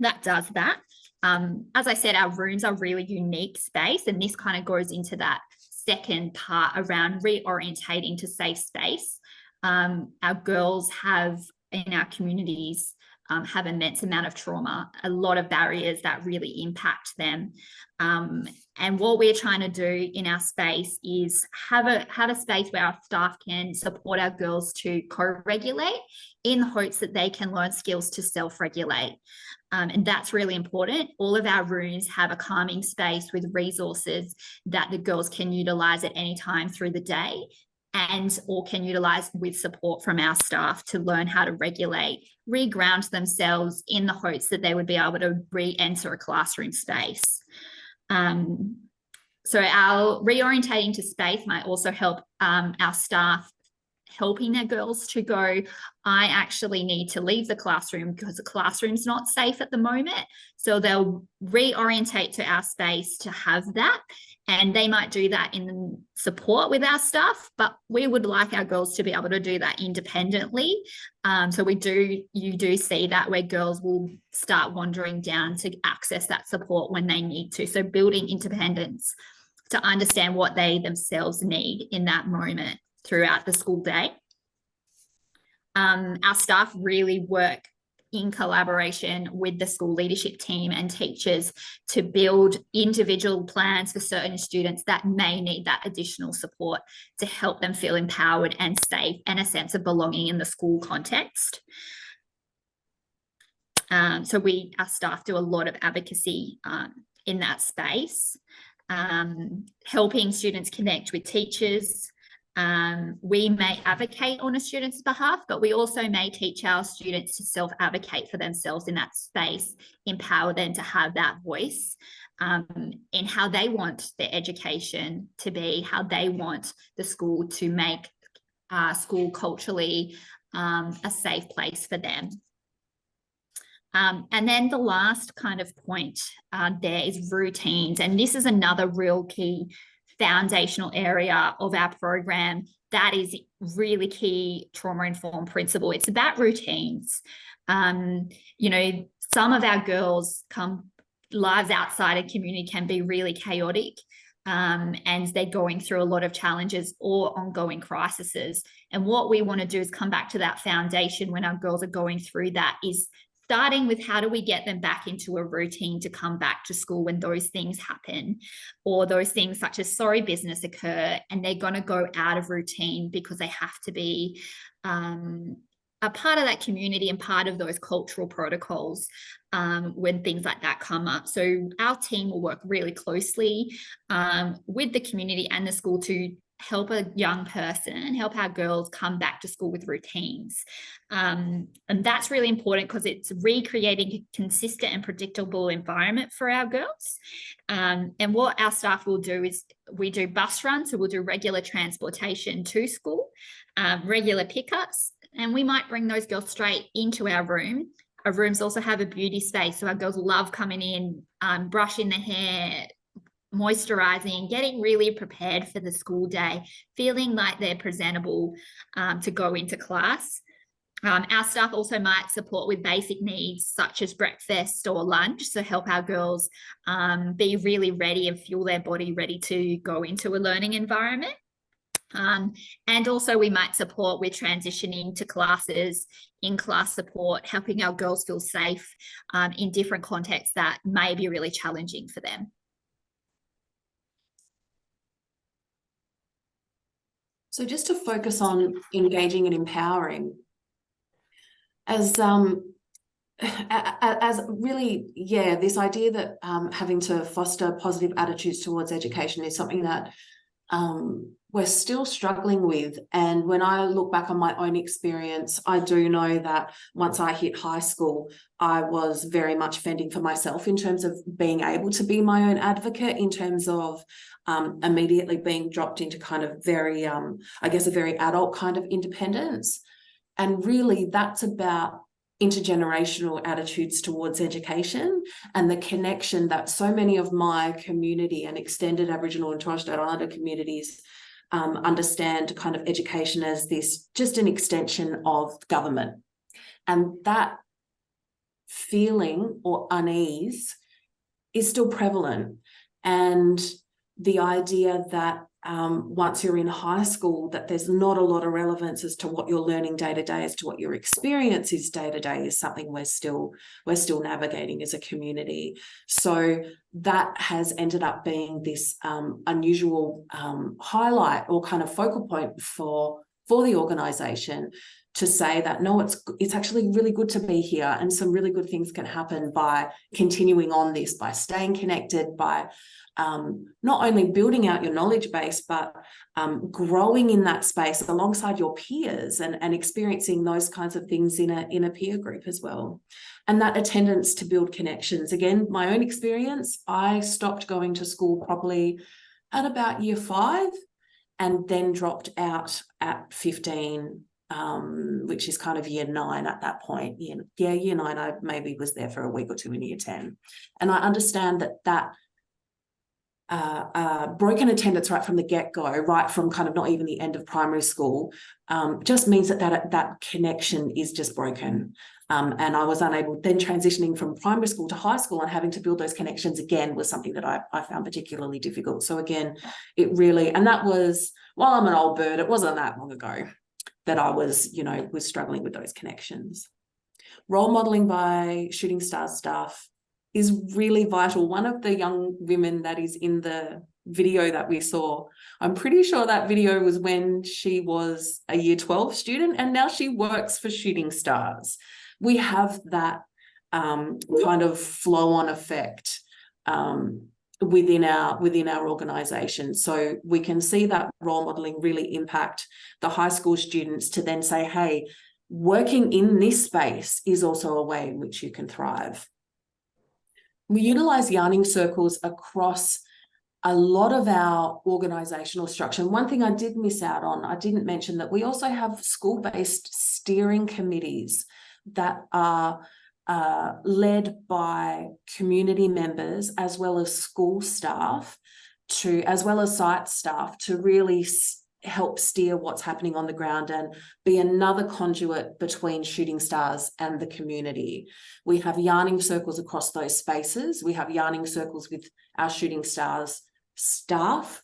that does that. As I said, our rooms are really unique space, and this kind of goes into that second part around reorientating to safe space. Our girls have in our communities have immense amount of trauma, a lot of barriers that really impact them. And what we're trying to do in our space is have a space where our staff can support our girls to co-regulate in the hopes that they can learn skills to self-regulate. And that's really important. All of our rooms have a calming space with resources that the girls can utilize at any time through the day, and or can utilize with support from our staff to learn how to regulate, reground themselves in the hopes that they would be able to re-enter a classroom space. So our reorientating to space might also help our staff helping their girls to go, I actually need to leave the classroom because the classroom's not safe at the moment. So they'll reorientate to our space to have that. And they might do that in support with our staff, but we would like our girls to be able to do that independently. So you do see that where girls will start wandering down to access that support when they need to. So building independence to understand what they themselves need in that moment throughout the school day. Our staff really work in collaboration with the school leadership team and teachers to build individual plans for certain students that may need that additional support to help them feel empowered and safe and a sense of belonging in the school context. So our staff do a lot of advocacy in that space, helping students connect with teachers. We may advocate on a student's behalf, but we also may teach our students to self-advocate for themselves in that space, empower them to have that voice in how they want their education to be, how they want the school to make school culturally a safe place for them. And then the last kind of point there is routines. And this is another real key foundational area of our program that is really key trauma-informed principle. It's about routines. You know, some of our girls lives outside a community can be really chaotic, and they're going through a lot of challenges or ongoing crises. And what we want to do is come back to that foundation when our girls are going through that, is starting with how do we get them back into a routine to come back to school when those things happen, or those things such as sorry business occur and they're going to go out of routine because they have to be a part of that community and part of those cultural protocols when things like that come up. So our team will work really closely with the community and the school to help a young person, help our girls come back to school with routines. And that's really important because it's recreating a consistent and predictable environment for our girls. And what our staff will do is we do bus runs, so we'll do regular transportation to school, regular pickups, and we might bring those girls straight into our room. Our rooms also have a beauty space, so our girls love coming in, brushing their hair, moisturizing, getting really prepared for the school day, feeling like they're presentable to go into class. Our staff also might support with basic needs such as breakfast or lunch, so help our girls be really ready and fuel their body ready to go into a learning environment. And also we might support with transitioning to classes, in-class support, helping our girls feel safe in different contexts that may be really challenging for them. So just to focus on engaging and empowering, as really, yeah, this idea that having to foster positive attitudes towards education is something that we're still struggling with. And when I look back on my own experience, I do know that once I hit high school, I was very much fending for myself in terms of being able to be my own advocate, in terms of immediately being dropped into kind of very, I guess, a very adult kind of independence. And really that's about intergenerational attitudes towards education and the connection that so many of my community and extended Aboriginal and Torres Strait Islander communities understand kind of education as this, just an extension of government. And that feeling or unease is still prevalent. And the idea that once you're in high school, that there's not a lot of relevance as to what you're learning day to day, as to what your experience is day to day, is something we're still navigating as a community. So that has ended up being this unusual highlight or kind of focal point for the organisation, to say that no, it's actually really good to be here, and some really good things can happen by continuing on this, by staying connected, by not only building out your knowledge base, but growing in that space alongside your peers and experiencing those kinds of things in a peer group as well. And that attendance to build connections. Again, my own experience, I stopped going to school properly at about year 5 and then dropped out at 15, which is kind of year 9 at that point. Year 9, I maybe was there for a week or two in year 10. And I understand that broken attendance right from the get-go, right from kind of not even the end of primary school, just means that connection is just broken. And I was unable, then transitioning from primary school to high school and having to build those connections again was something that I found particularly difficult. So again, it really, and that was, while I'm an old bird, it wasn't that long ago that I was, was struggling with those connections. Role modeling by Shooting Stars staff is really vital. One of the young women that is in the video that we saw, I'm pretty sure that video was when she was a year 12 student, and now she works for Shooting Stars. We have that kind of flow-on effect within our organisation. So we can see that role modelling really impact the high school students to then say, hey, working in this space is also a way in which you can thrive. We utilise yarning circles across a lot of our organisational structure. And one thing I did miss out on, I didn't mention that we also have school-based steering committees that are led by community members as well as school staff, as well as site staff, to really help steer what's happening on the ground and be another conduit between Shooting Stars and the community. We have yarning circles across those spaces. We have yarning circles with our Shooting Stars staff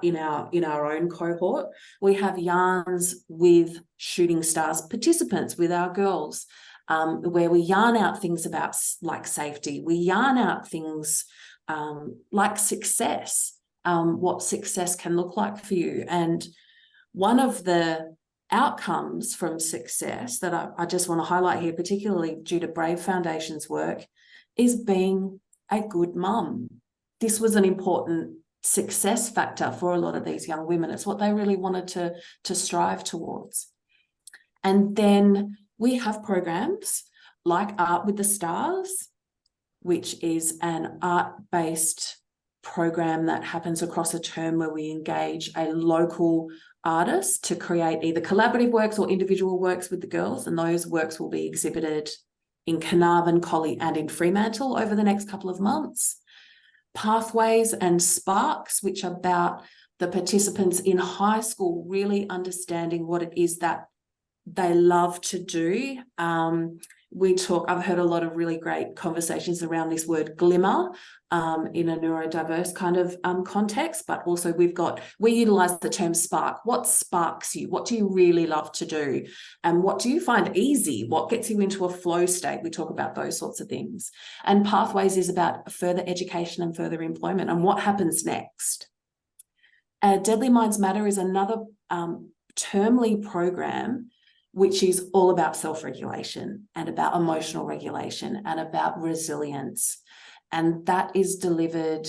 in our own cohort. We have yarns with Shooting Stars participants, with our girls, where we yarn out things about like safety. We yarn out things like success, what success can look like for you. And one of the outcomes from success that I just want to highlight here, particularly due to Brave Foundation's work, is being a good mum. This was an important success factor for a lot of these young women. It's what they really wanted to strive towards. And then we have programs like Art with the Stars, which is an art-based program that happens across a term where we engage a local artist to create either collaborative works or individual works with the girls, and those works will be exhibited in Carnarvon, Collie and in Fremantle over the next couple of months. Pathways and Sparks, which are about the participants in high school really understanding what it is that they love to do. I've heard a lot of really great conversations around this word glimmer in a neurodiverse kind of context, but also we utilize the term spark. What sparks you? What do you really love to do? And what do you find easy? What gets you into a flow state? We talk about those sorts of things. And Pathways is about further education and further employment and what happens next. Deadly Minds Matter is another termly program which is all about self-regulation and about emotional regulation and about resilience. And that is delivered,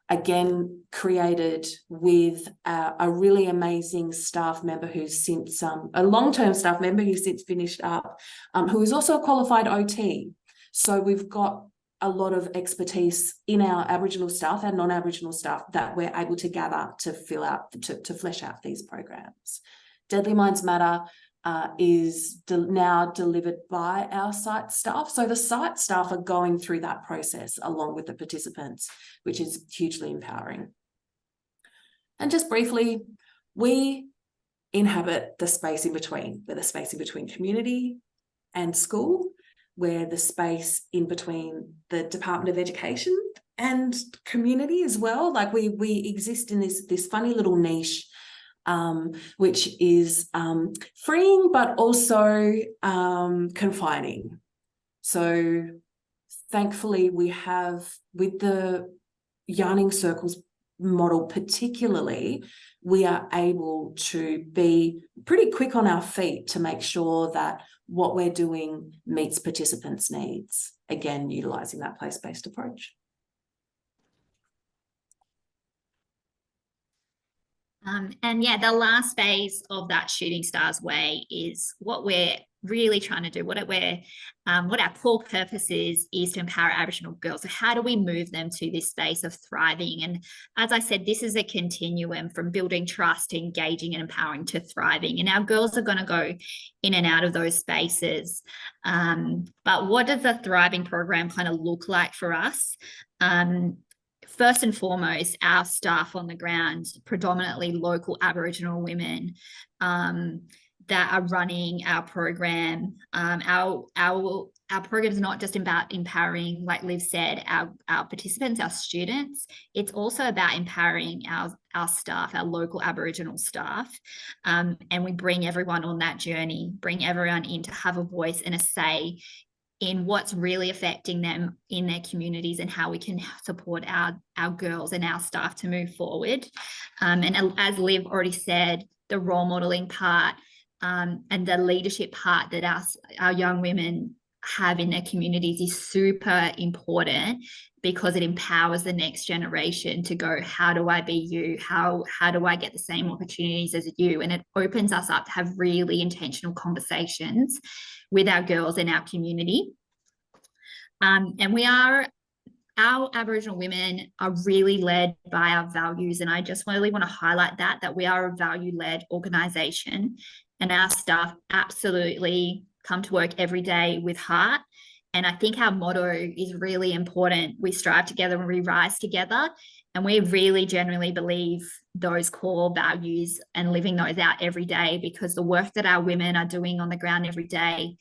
again, created with a really amazing staff member who's since, a long-term staff member who's since finished up, who is also a qualified OT. So we've got a lot of expertise in our Aboriginal staff and non-Aboriginal staff that we're able to gather to to flesh out these programs. Deadly Minds Matter is now delivered by our site staff. So the site staff are going through that process along with the participants, which is hugely empowering. And just briefly, we inhabit the space in between. We're the space in between community and school. We're the space in between the Department of Education and community as well. Like we exist in this funny little niche, which is freeing but also confining. So thankfully we have, with the yarning circles model particularly, we are able to be pretty quick on our feet to make sure that what we're doing meets participants' needs, again utilising that place-based approach. And yeah, the last phase of that Shooting Stars way is what we're really trying to do, what our core purpose is to empower Aboriginal girls. So how do we move them to this space of thriving? And as I said, this is a continuum from building trust to engaging and empowering to thriving. And our girls are going to go in and out of those spaces. But what does a thriving program kind of look like for us? First and foremost, our staff on the ground, predominantly local Aboriginal women, that are running our program. Our program is not just about empowering, like Liv said, our participants, our students. It's also about empowering our staff, our local Aboriginal staff. And we bring everyone on that journey, bring everyone in to have a voice and a say in what's really affecting them in their communities and how we can support our girls and our staff to move forward. And as Liv already said, the role modeling part, and the leadership part that our young women have in their communities is super important, because it empowers the next generation to go, how do I be you? How do I get the same opportunities as you? And it opens us up to have really intentional conversations with our girls in our community. And our Aboriginal women are really led by our values. And I just really want to highlight that we are a value-led organisation, and our staff absolutely come to work every day with heart. And I think our motto is really important. We strive together and we rise together. And we really genuinely believe those core values and living those out every day, because the work that our women are doing on the ground every day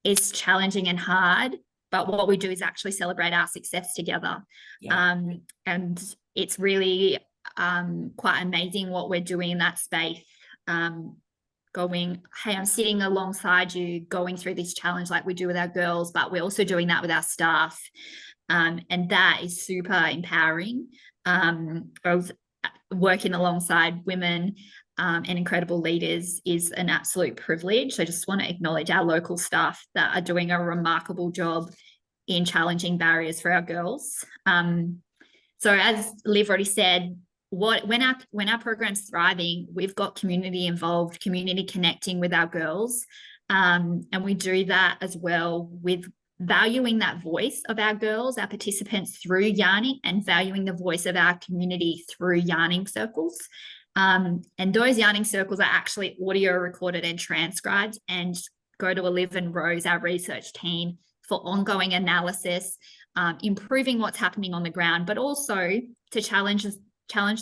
is challenging and hard. But what we do is actually celebrate our success together. Yeah. And it's really quite amazing what we're doing in that space. Going, hey, I'm sitting alongside you, going through this challenge like we do with our girls, but we're also doing that with our staff. And that is super empowering. Of working alongside women and incredible leaders is an absolute privilege. So I just want to acknowledge our local staff that are doing a remarkable job in challenging barriers for our girls. So as Liv already said, when our program's thriving, we've got community involved, community connecting with our girls, and we do that as well with valuing that voice of our girls, our participants, through yarning, and valuing the voice of our community through yarning circles. And those yarning circles are actually audio recorded and transcribed, and go to Liv and Rose, our research team, for ongoing analysis, improving what's happening on the ground, but also to challenge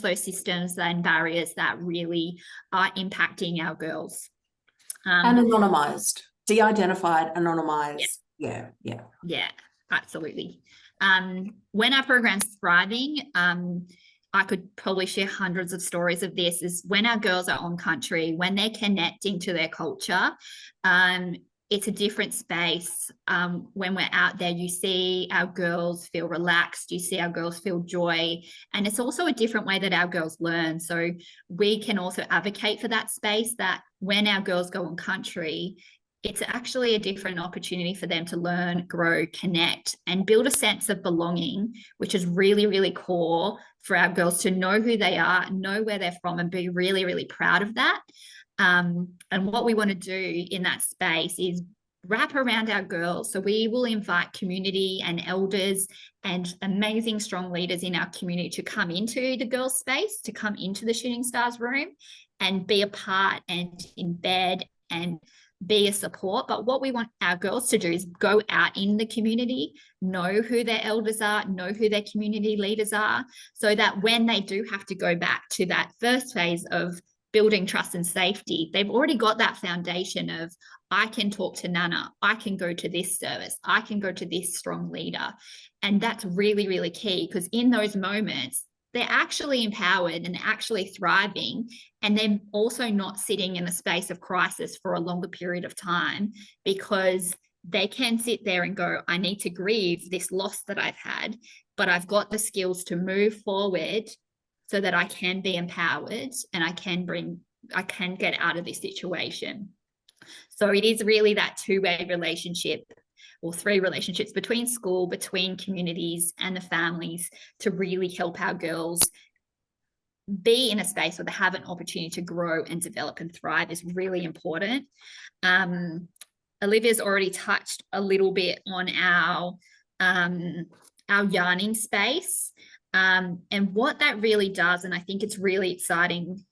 those systems and barriers that really are impacting our girls. And anonymised, de-identified, anonymised. Yeah, absolutely. When our program's thriving, I could probably share hundreds of stories of this, is when our girls are on country, when they're connecting to their culture, it's a different space. When we're out there, you see our girls feel relaxed, you see our girls feel joy, and it's also a different way that our girls learn. So we can also advocate for that space, that when our girls go on country, it's actually a different opportunity for them to learn, grow, connect, and build a sense of belonging, which is really, really core for our girls to know who they are, know where they're from, and be really, really proud of that. And what we want to do in that space is wrap around our girls. So we will invite community and elders and amazing strong leaders in our community to come into the girls' space, to come into the Shooting Stars room and be a part and embed and be a support. But what we want our girls to do is go out in the community, know who their elders are, know who their community leaders are, so that when they do have to go back to that first phase of building trust and safety, they've already got that foundation of, I can talk to Nana, I can go to this service, I can go to this strong leader. And that's really, really key, because in those moments, they're actually empowered and actually thriving, and they're also not sitting in a space of crisis for a longer period of time, because they can sit there and go, I need to grieve this loss that I've had, but I've got the skills to move forward so that I can be empowered and I can get out of this situation. So it is really that two-way relationship, or three relationships, between school, between communities and the families, to really help our girls be in a space where they have an opportunity to grow and develop and thrive, is really important. Olivia's already touched a little bit on our yarning space, and what that really does, and I think it's really exciting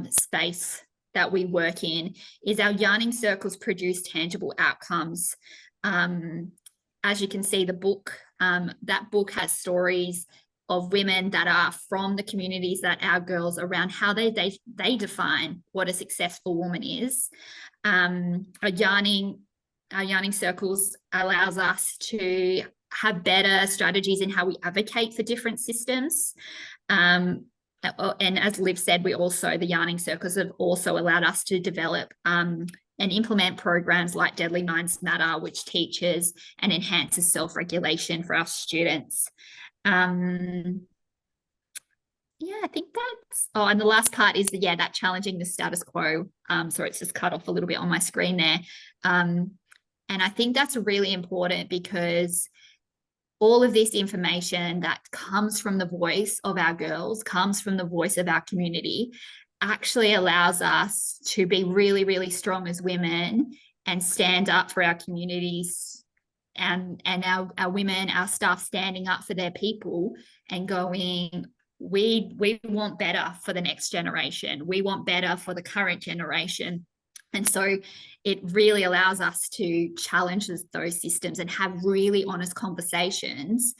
space that we work in, is our yarning circles produce tangible outcomes. As you can see, the book, that book has stories of women that are from the communities that our girls around, how they define what a successful woman is. Our yarning circles allows us to have better strategies in how we advocate for different systems. And as Liv said, the yarning circles have also allowed us to develop and implement programs like Deadly Minds Matter, which teaches and enhances self-regulation for our students. Yeah, I think that's, and the last part is that challenging the status quo. So it's just cut off a little bit on my screen there. And I think that's really important, because all of this information that comes from the voice of our girls, comes from the voice of our community, actually allows us to be really, really strong as women and stand up for our communities, and our women, our staff standing up for their people and going, we want better for the next generation. We want better for the current generation. And so it really allows us to challenge those systems and have really honest conversations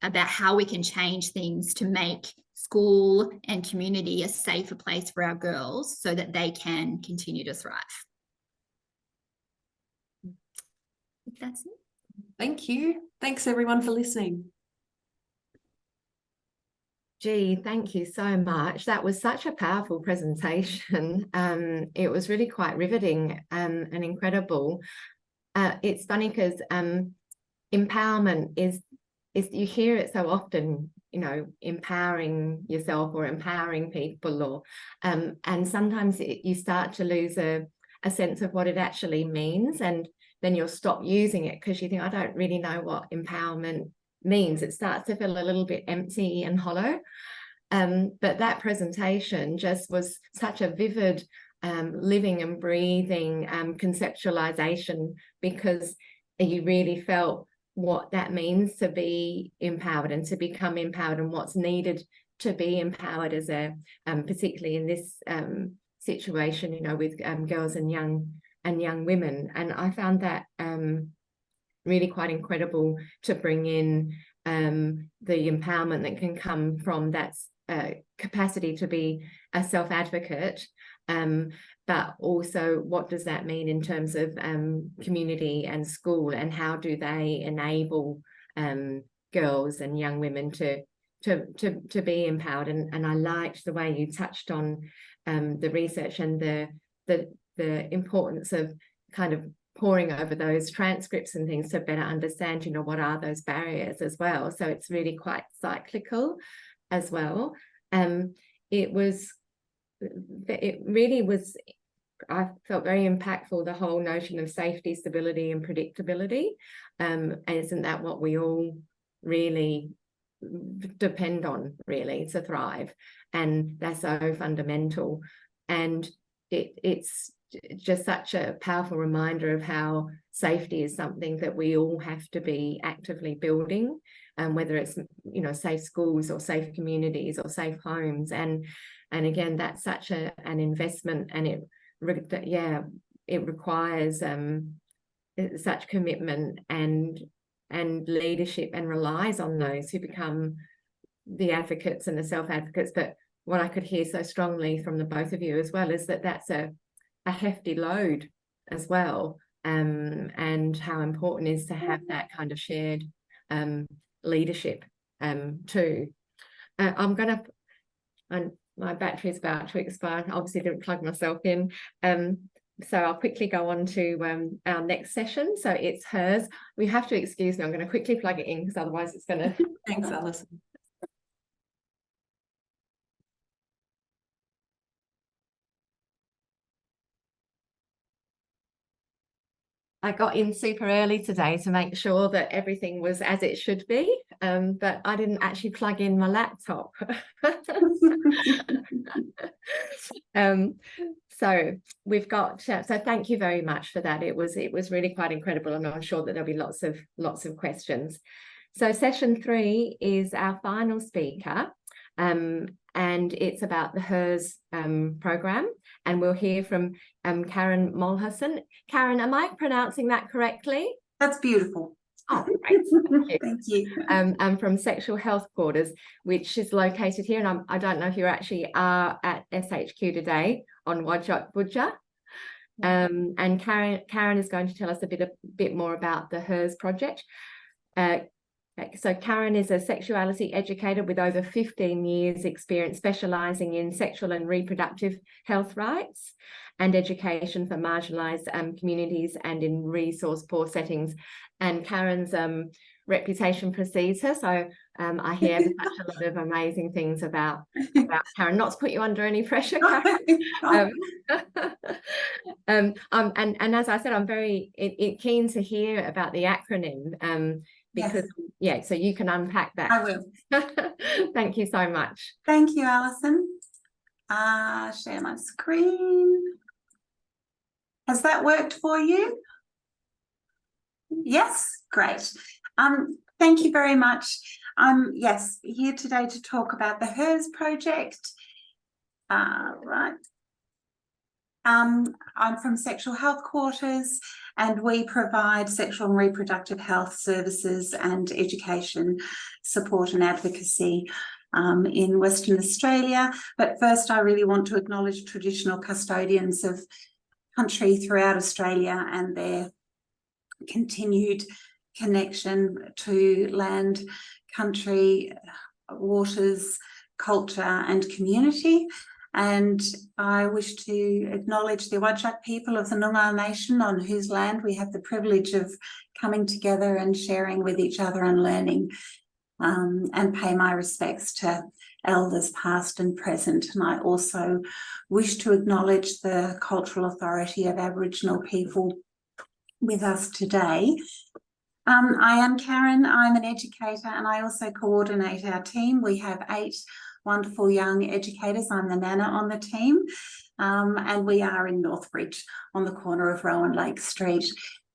about how we can change things to make school and community a safer place for our girls so that they can continue to thrive. That's it. Thank you. Thanks everyone for listening. Gee, thank you so much. That was such a powerful presentation. It was really quite riveting and incredible. It's funny because empowerment is you hear it so often, empowering yourself or empowering people, or and sometimes you start to lose a sense of what it actually means, and then you'll stop using it because you think, I don't really know what empowerment means. It starts to feel a little bit empty and hollow. But that presentation just was such a vivid, living and breathing conceptualization, because you really felt what that means to be empowered and to become empowered, and what's needed to be empowered as particularly in this situation, with girls and young women. And I found that really quite incredible to bring in the empowerment that can come from that capacity to be a self-advocate, but also what does that mean in terms of community and school, and how do they enable girls and young women to be empowered. And I liked the way you touched on the research and the importance of kind of poring over those transcripts and things to better understand, what are those barriers as well. So it's really quite cyclical as well. It really was, I felt very impactful, the whole notion of safety, stability and predictability. And isn't that what we all really depend on, really, to thrive? And that's so fundamental. And it's just such a powerful reminder of how safety is something that we all have to be actively building, whether it's safe schools or safe communities or safe homes, and again, that's such an investment, and it requires such commitment and leadership, and relies on those who become the advocates and the self-advocates. But what I could hear so strongly from the both of you as well is that that's a hefty load as well, and how important it is to have that kind of shared leadership too. My battery is about to expire. I obviously didn't plug myself in, so I'll quickly go on to our next session. So it's hers. We have to excuse me, I'm going to quickly plug it in because otherwise it's going to Thanks, Alison. I got in super early today to make sure that everything was as it should be, but I didn't actually plug in my laptop. So we've got, so thank you very much for that. It was really quite incredible, and I'm sure that there'll be lots of questions. So session 3 is our final speaker, and it's about the HERS program, and we'll hear from Karen Molherson. Karen, am I pronouncing that correctly? That's beautiful. Oh, great. Thank you. Thank you. I'm from Sexual Health Quarters, which is located here, and I don't know if you actually are at SHQ today on Wajak Budja. And Karen is going to tell us a bit more about the HERS project. So Karen is a sexuality educator with over 15 years experience specialising in sexual and reproductive health rights and education for marginalised communities and in resource poor settings. And Karen's reputation precedes her, so I hear such a lot of amazing things about Karen. Not to put you under any pressure, Karen. And as I said, I'm very keen to hear about the acronym, because so you can unpack that. I will. Thank you so much. Thank you, Alison. Share my screen. Has that worked for you? Yes, great. Thank you very much. Yes, here today to talk about the HERS project. Right. I'm from Sexual Health Quarters, and we provide sexual and reproductive health services and education support and advocacy in Western Australia. But first, I really want to acknowledge traditional custodians of country throughout Australia and their continued connection to land, country, waters, culture and community. And I wish to acknowledge the Wajak people of the Noongar Nation, on whose land we have the privilege of coming together and sharing with each other and learning, and pay my respects to elders past and present. And I also wish to acknowledge the cultural authority of Aboriginal people with us today. I am Karen, I'm an educator, and I also coordinate our team. We have 8 wonderful young educators. I'm the nana on the team, and we are in Northbridge on the corner of Rowan Lake Street.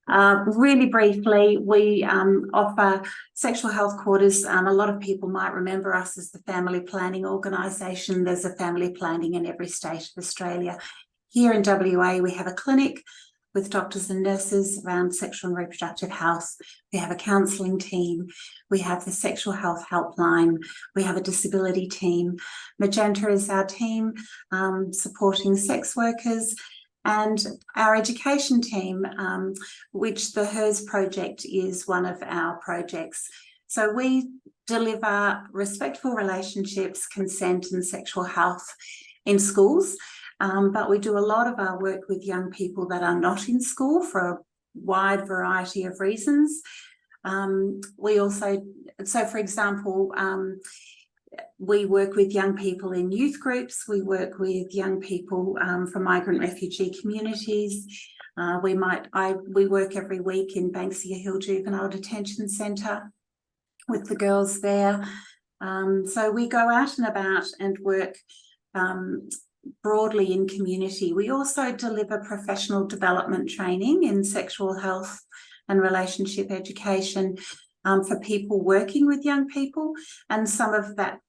Really briefly, we offer Sexual Health Quarters. A lot of people might remember us as the family planning organisation. There's a family planning in every state of Australia. Here in WA, we have a clinic with doctors and nurses around sexual and reproductive health. We have a counselling team. We have the sexual health helpline. We have a disability team. Magenta is our team supporting sex workers, and our education team, which the HERS project is one of our projects. So we deliver respectful relationships, consent and sexual health in schools. But we do a lot of our work with young people that are not in school for a wide variety of reasons. We also, so for example, we work with young people in youth groups. We work with young people from migrant refugee communities. We work every week in Banksia Hill Juvenile Detention Centre with the girls there. So we go out and about and work broadly in community. We also deliver professional development training in sexual health and relationship education for people working with young people, and some of that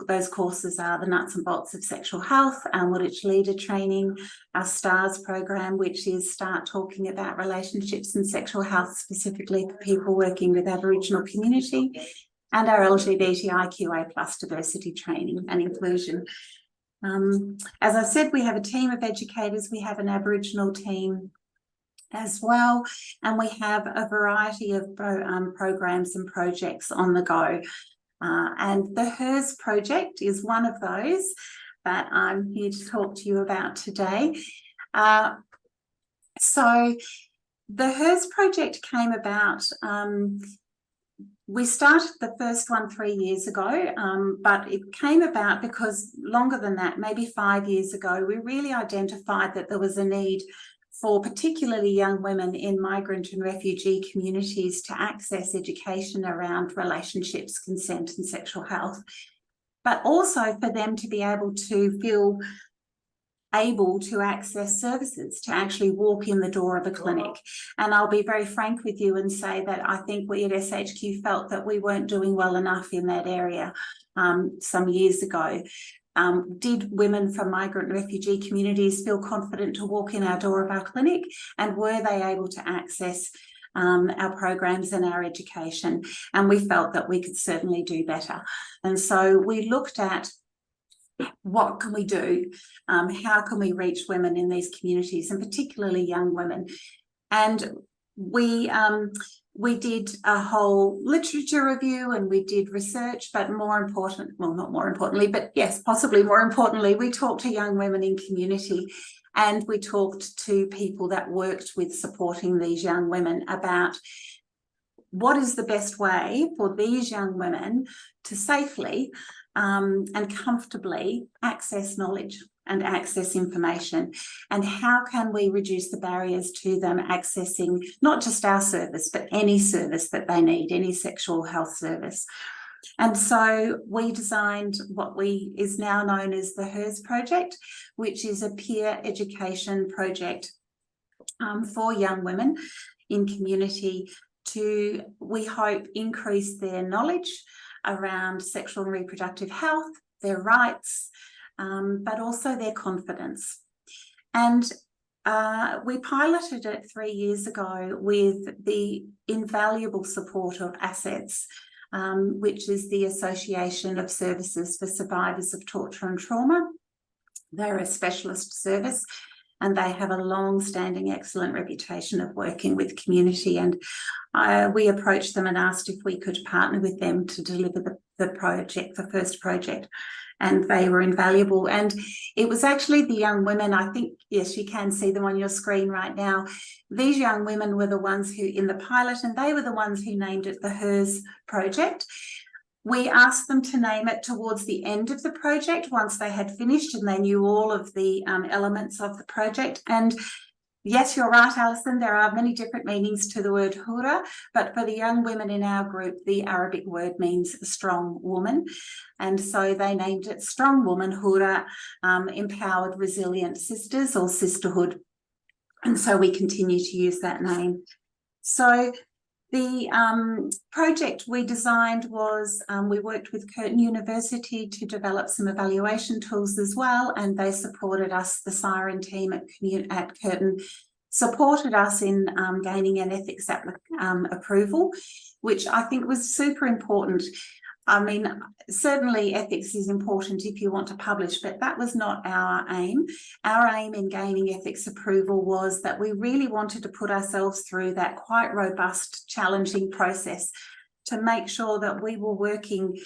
those courses are the nuts and bolts of sexual health, our Woolwich leader training, our STARS program, which is Start Talking About Relationships and Sexual Health, specifically for people working with Aboriginal community, and our LGBTIQA+ diversity training and inclusion. As I said, we have a team of educators. We have an Aboriginal team as well, and we have a variety of programs and projects on the go. And the HERS project is one of those that I'm here to talk to you about today. So the HERS project came about, we started the first one 3 years ago, but it came about because longer than that, maybe 5 years ago, we really identified that there was a need for particularly young women in migrant and refugee communities to access education around relationships, consent and sexual health, but also for them to be able to feel able to access services, to actually walk in the door of a clinic. And I'll be very frank with you and say that I think we at SHQ felt that we weren't doing well enough in that area some years ago. Did women from migrant and refugee communities feel confident to walk in our door of our clinic? And were they able to access our programs and our education? And we felt that we could certainly do better. And so we looked at what can we do? How can we reach women in these communities, and particularly young women? And we did a whole literature review and we did research, but more important, well, not more importantly, but yes, possibly more importantly, we talked to young women in community, and we talked to people that worked with supporting these young women about what is the best way for these young women to safely and comfortably access knowledge and access information, and how can we reduce the barriers to them accessing not just our service but any service that they need, any sexual health service. And so we designed what is now known as the HERS project, which is a peer education project for young women in community to, we hope, increase their knowledge around sexual and reproductive health, their rights, but also their confidence. And we piloted it 3 years ago with the invaluable support of Assets, which is the Association of Services for Survivors of Torture and Trauma. They're a specialist service, and they have a long-standing excellent reputation of working with community. And we approached them and asked if we could partner with them to deliver the project, the first project, and they were invaluable. And it was actually the young women, I think, yes, you can see them on your screen right now. These young women were the ones who, in the pilot, and they were the ones who named it the HERS project. We asked them to name it towards the end of the project once they had finished and they knew all of the elements of the project. And yes, you're right, Alison, there are many different meanings to the word hura, but for the young women in our group, the Arabic word means strong woman. And so they named it Strong Woman Hura, Empowered Resilient Sisters, or Sisterhood. And so we continue to use that name. So the project we designed was, we worked with Curtin University to develop some evaluation tools as well, and they supported us, the Siren team at Curtin supported us in gaining an ethics approval, which I think was super important. I mean, certainly ethics is important if you want to publish, but that was not our aim. Our aim in gaining ethics approval was that we really wanted to put ourselves through that quite robust, challenging process to make sure that we were working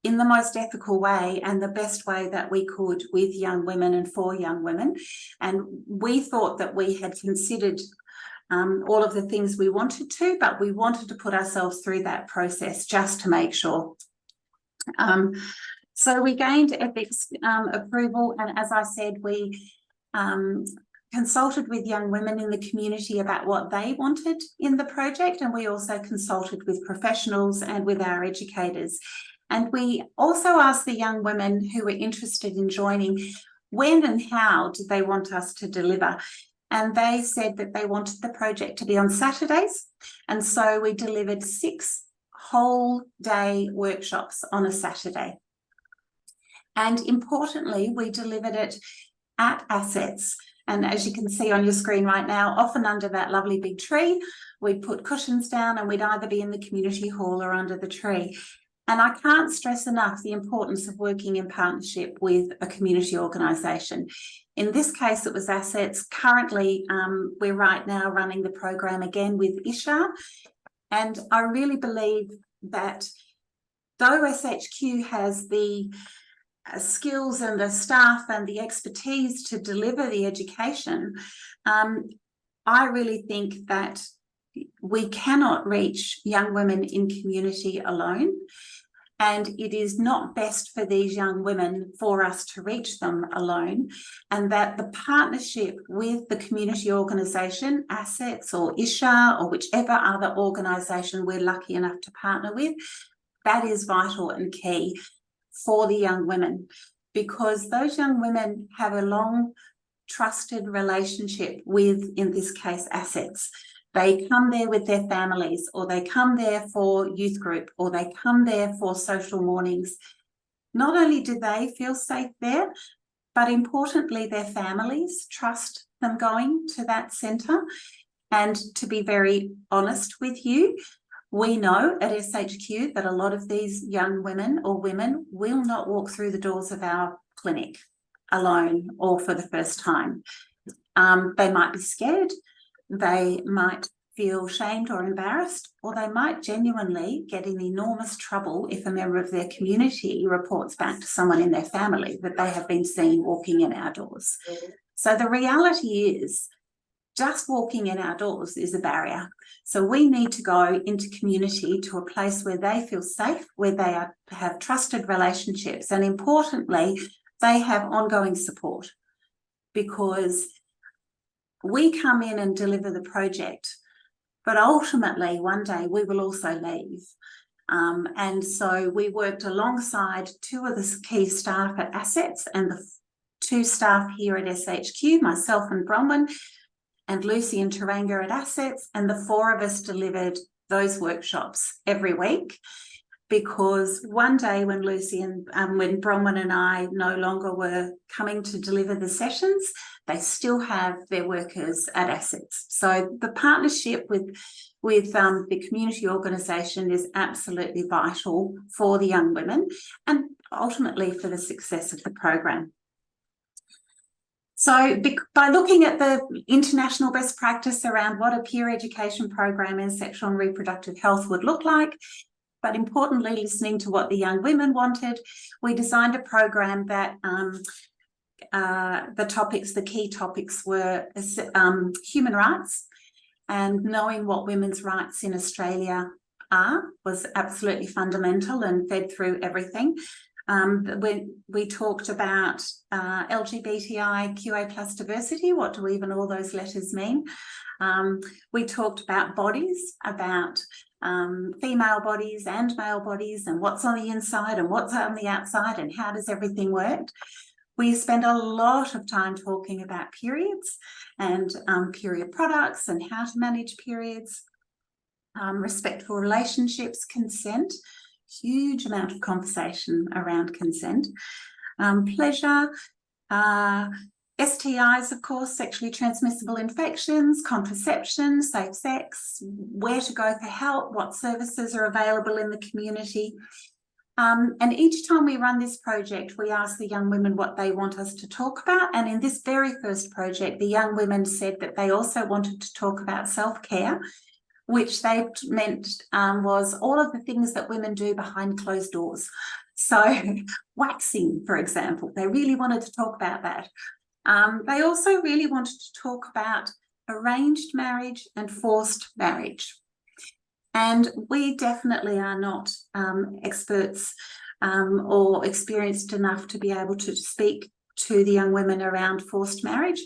in the most ethical way and the best way that we could with young women and for young women. And we thought that we had considered all of the things we wanted to, but we wanted to put ourselves through that process just to make sure. So we gained ethics approval, and as I said, we consulted with young women in the community about what they wanted in the project, and we also consulted with professionals and with our educators. And we also asked the young women who were interested in joining when and how did they want us to deliver. And they said that they wanted the project to be on Saturdays. And so we delivered 6 whole day workshops on a Saturday. And importantly, we delivered it at Assets. And as you can see on your screen right now, often under that lovely big tree, we'd put cushions down and we'd either be in the community hall or under the tree. And I can't stress enough the importance of working in partnership with a community organisation. In this case, it was Assets. Currently, we're right now running the program again with Isha. And I really believe that though SHQ has the skills and the staff and the expertise to deliver the education, I really think that we cannot reach young women in community alone. And it is not best for these young women for us to reach them alone, and that the partnership with the community organisation, Assets or ISHA or whichever other organisation we're lucky enough to partner with, that is vital and key for the young women, because those young women have a long trusted relationship with, in this case, Assets. They come there with their families, or they come there for youth group, or they come there for social mornings. Not only do they feel safe there, but importantly, their families trust them going to that centre. And to be very honest with you, we know at SHQ that a lot of these young women or women will not walk through the doors of our clinic alone or for the first time. They might be scared. They might feel shamed or embarrassed, or they might genuinely get in enormous trouble if a member of their community reports back to someone in their family that they have been seen walking in our doors. So the reality is, just walking in our doors is a barrier. So we need to go into community, to a place where they feel safe, where they have trusted relationships, and importantly, they have ongoing support, because we come in and deliver the project, but ultimately one day we will also leave. And so we worked alongside two of the key staff at Assets and the two staff here at SHQ, myself and Bronwyn, and Lucy and Taranga at Assets, and the four of us delivered those workshops every week. Because one day when Lucy and when Bronwyn and I no longer were coming to deliver the sessions, they still have their workers at Assets. So the partnership with the community organisation is absolutely vital for the young women and ultimately for the success of the program. So by looking at the international best practice around what a peer education program in sexual and reproductive health would look like, but importantly, listening to what the young women wanted, we designed a program that the key topics were human rights, and knowing what women's rights in Australia are was absolutely fundamental and fed through everything. We talked about LGBTIQA plus diversity. What do even all those letters mean? We talked about bodies, about female bodies and male bodies, and what's on the inside and what's on the outside and how does everything work. We spend a lot of time talking about periods and period products and how to manage periods, respectful relationships, consent, huge amount of conversation around consent, pleasure, STIs, of course, sexually transmissible infections, contraception, safe sex, where to go for help, what services are available in the community. And each time we run this project, we ask the young women what they want us to talk about. And in this very first project, the young women said that they also wanted to talk about self-care, which they meant was all of the things that women do behind closed doors. So waxing, for example, they really wanted to talk about that. They also really wanted to talk about arranged marriage and forced marriage. And we definitely are not experts or experienced enough to be able to speak to the young women around forced marriage.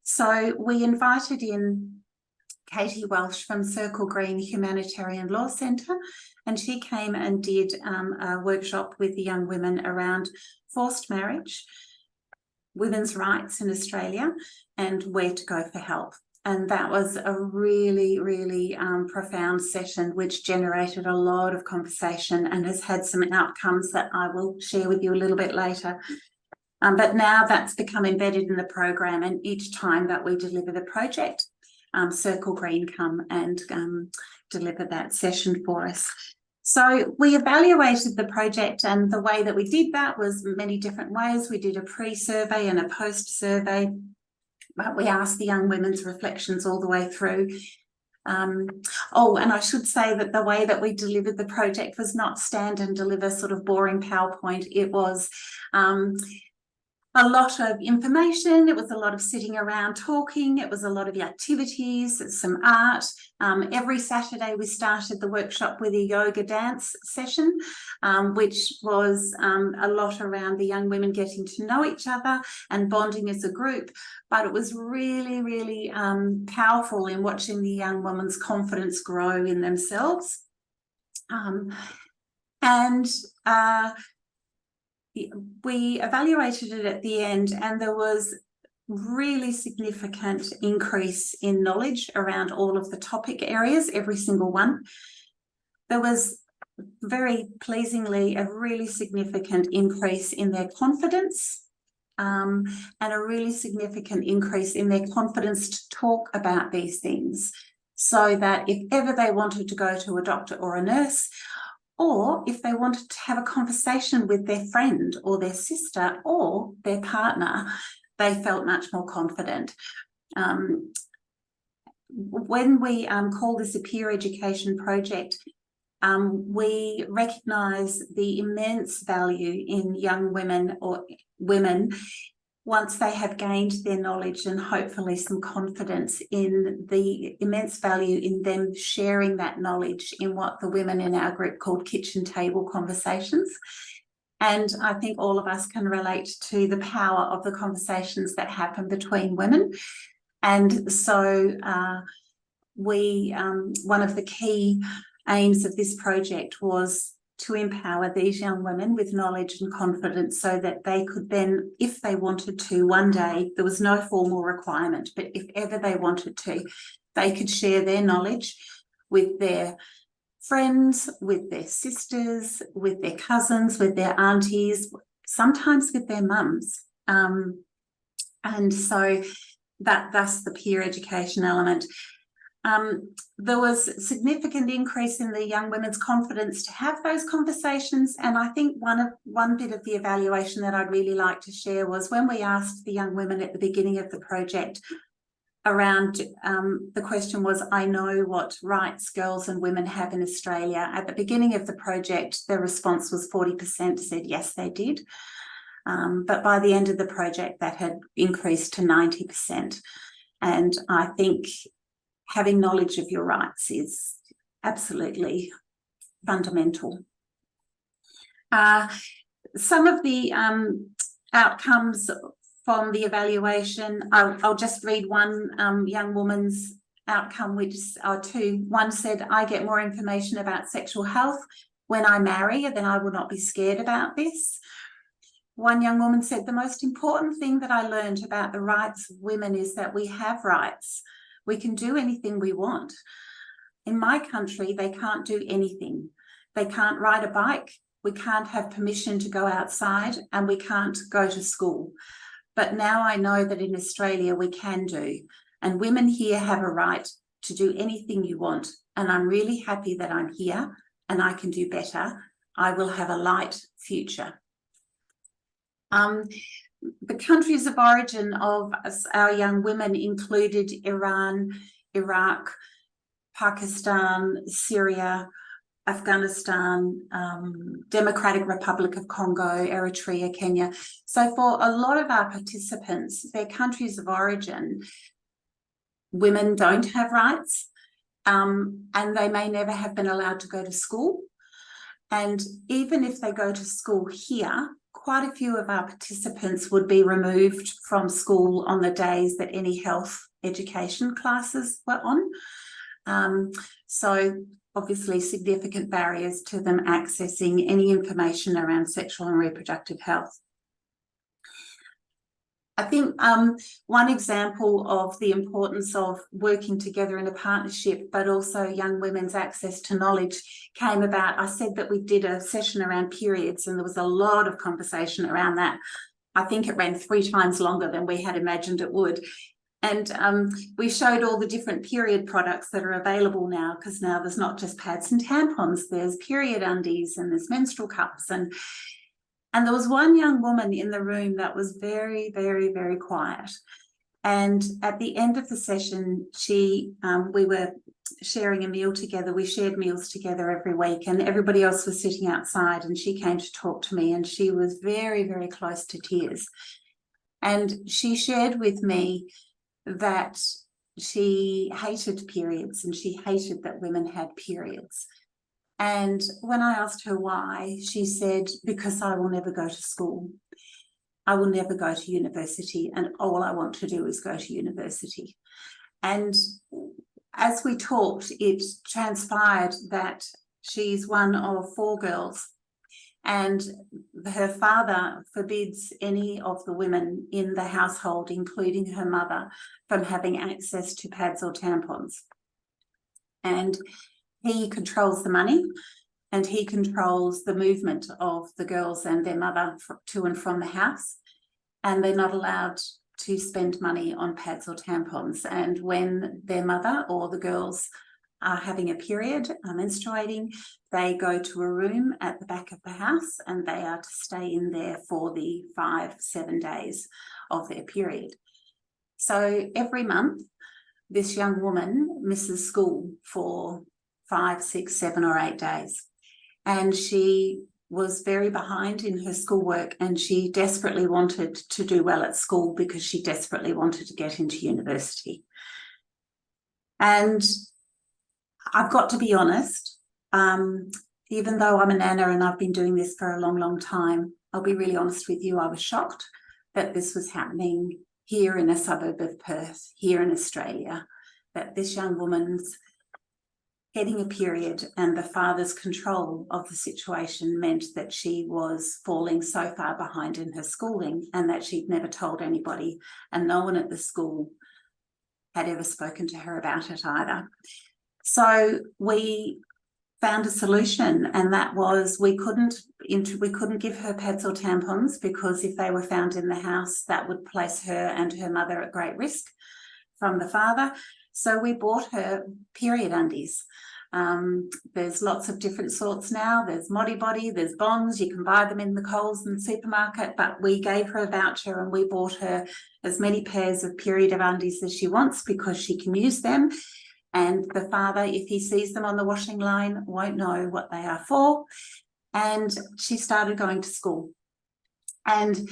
So we invited in Katie Welsh from Circle Green Humanitarian Law Centre, and she came and did a workshop with the young women around forced marriage, women's rights in Australia, and where to go for help. And that was a really, really profound session, which generated a lot of conversation and has had some outcomes that I will share with you a little bit later. But now that's become embedded in the program, and each time that we deliver the project, Circle Green come and deliver that session for us. So we evaluated the project, and the way that we did that was many different ways. We did a pre-survey and a post-survey, but we asked the young women's reflections all the way through. Oh, and I should say that the way that we delivered the project was not stand and deliver sort of boring PowerPoint. It was a lot of information. It was a lot of sitting around talking. It was a lot of activities, some art. Every Saturday we started the workshop with a yoga dance session, which was a lot around the young women getting to know each other and bonding as a group. But it was really, really powerful in watching the young women's confidence grow in themselves. We evaluated it at the end, and there was really significant increase in knowledge around all of the topic areas, every single one. There was very pleasingly a really significant increase in their confidence, and a really significant increase in their confidence to talk about these things, so that if ever they wanted to go to a doctor or a nurse, or if they wanted to have a conversation with their friend or their sister or their partner, they felt much more confident. When we call this a peer education project, we recognise the immense value in young women or women once they have gained their knowledge and hopefully some confidence, in the immense value in them sharing that knowledge in what the women in our group called kitchen table conversations. And I think all of us can relate to the power of the conversations that happen between women. And so one of the key aims of this project was to empower these young women with knowledge and confidence, so that they could then, if they wanted to one day, there was no formal requirement, but if ever they wanted to, they could share their knowledge with their friends, with their sisters, with their cousins, with their aunties, sometimes with their mums. And so that's the peer education element. There was a significant increase in the young women's confidence to have those conversations. And I think one bit of the evaluation that I'd really like to share was when we asked the young women at the beginning of the project around, the question was, I know what rights girls and women have in Australia. At the beginning of the project, their response was 40% said yes, they did. But by the end of the project, that had increased to 90%. And I think having knowledge of your rights is absolutely fundamental. Some of the outcomes from the evaluation, I'll just read one young woman's outcome, which are two. One said, I get more information about sexual health when I marry, then I will not be scared about this. One young woman said, the most important thing that I learned about the rights of women is that we have rights. We can do anything we want. In my country, they can't do anything. They can't ride a bike. We can't have permission to go outside, and we can't go to school. But now I know that in Australia we can do. And women here have a right to do anything you want. And I'm really happy that I'm here and I can do better. I will have a light future. The countries of origin of our young women included Iran, Iraq, Pakistan, Syria, Afghanistan, Democratic Republic of Congo, Eritrea, Kenya. So for a lot of our participants, their countries of origin, women don't have rights, and they may never have been allowed to go to school. And even if they go to school here, quite a few of our participants would be removed from school on the days that any health education classes were on. So obviously significant barriers to them accessing any information around sexual and reproductive health. I think one example of the importance of working together in a partnership, but also young women's access to knowledge, came about. I said that we did a session around periods, and there was a lot of conversation around that. I think it ran 3 times longer than we had imagined it would. And we showed all the different period products that are available now, because now there's not just pads and tampons, there's period undies and there's menstrual cups. And there was one young woman in the room that was very, very, very quiet. And at the end of the session, we were sharing a meal together. We shared meals together every week, and everybody else was sitting outside, and she came to talk to me, and she was very, very close to tears. And she shared with me that she hated periods and she hated that women had periods. And when I asked her why, she said, because I will never go to school. I will never go to university, and all I want to do is go to university. And as we talked, it transpired that she's one of 4 girls, and her father forbids any of the women in the household, including her mother, from having access to pads or tampons. And he controls the money, and he controls the movement of the girls and their mother to and from the house, and they're not allowed to spend money on pads or tampons. And when their mother or the girls are having a period, are menstruating, they go to a room at the back of the house and they are to stay in there for the 5-7 days of their period. So every month, this young woman misses school for 5, 6, 7 or 8 days. And she was very behind in her schoolwork, and she desperately wanted to do well at school because she desperately wanted to get into university. And I've got to be honest, even though I'm a nana and I've been doing this for a long, long time, I'll be really honest with you, I was shocked that this was happening here in a suburb of Perth, here in Australia, that this young woman's getting a period and the father's control of the situation meant that she was falling so far behind in her schooling, and that she'd never told anybody, and no one at the school had ever spoken to her about it either. So we found a solution, and that was we couldn't give her pads or tampons, because if they were found in the house, that would place her and her mother at great risk from the father. So we bought her period undies. There's lots of different sorts now. There's Modibody, there's Bonds. You can buy them in the Coles and the supermarket, but we gave her a voucher and we bought her as many pairs of period of undies as she wants, because she can use them. And the father, if he sees them on the washing line, won't know what they are for. And she started going to school. And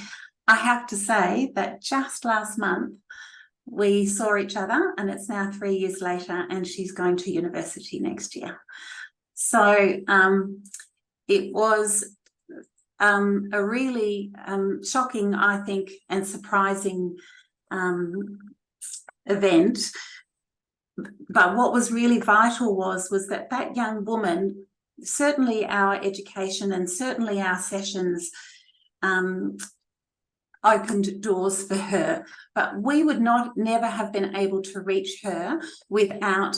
I have to say that just last month, we saw each other, and it's now 3 years later, and she's going to university next year. So it was a really shocking, I think, and surprising event. But what was really vital was that that young woman, certainly our education and certainly our sessions opened doors for her, but we would never have been able to reach her without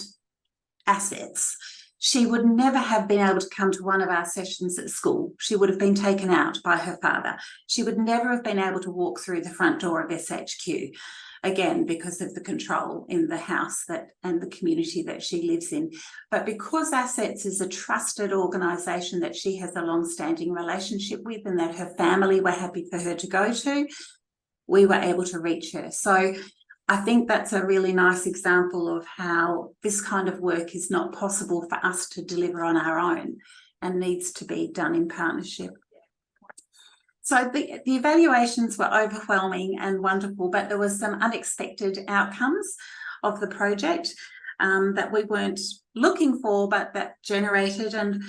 assets. She would never have been able to come to one of our sessions at school. She would have been taken out by her father. She would never have been able to walk through the front door of SHQ, again, because of the control in the house and the community that she lives in. But because Assets is a trusted organisation that she has a long-standing relationship with, and that her family were happy for her to go to, we were able to reach her. So I think that's a really nice example of how this kind of work is not possible for us to deliver on our own and needs to be done in partnership. So the evaluations were overwhelming and wonderful, but there was some unexpected outcomes of the project that we weren't looking for, but that generated. And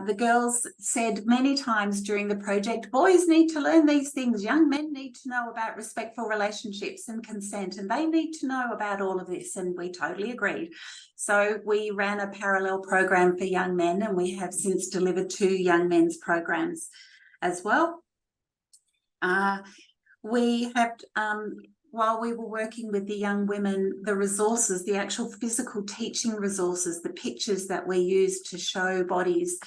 the girls said many times during the project, boys need to learn these things, young men need to know about respectful relationships and consent, and they need to know about all of this, and we totally agreed. So we ran a parallel program for young men, and we have since delivered 2 young men's programs as well. We have while we were working with the young women, the resources, the actual physical teaching resources, the pictures that we used to show bodies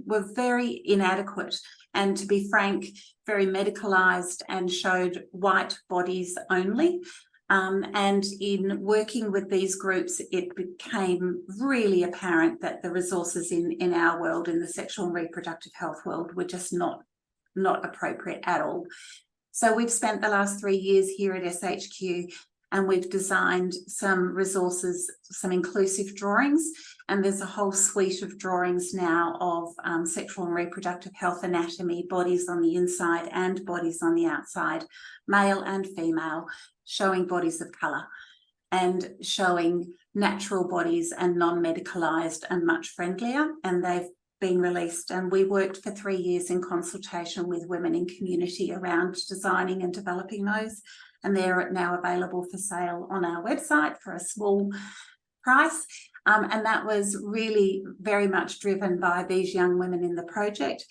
were very inadequate, and to be frank, very medicalised, and showed white bodies only. And in working with these groups, it became really apparent that the resources in our world, in the sexual and reproductive health world, were just not appropriate at all. So we've spent the last 3 years here at SHQ and we've designed some resources, some inclusive drawings, and there's a whole suite of drawings now of sexual and reproductive health anatomy, bodies on the inside and bodies on the outside, male and female, showing bodies of colour and showing natural bodies and non-medicalised and much friendlier, and they've been released. And we worked for 3 years in consultation with women in community around designing and developing those, and they're now available for sale on our website for a small price. And that was really very much driven by these young women in the project.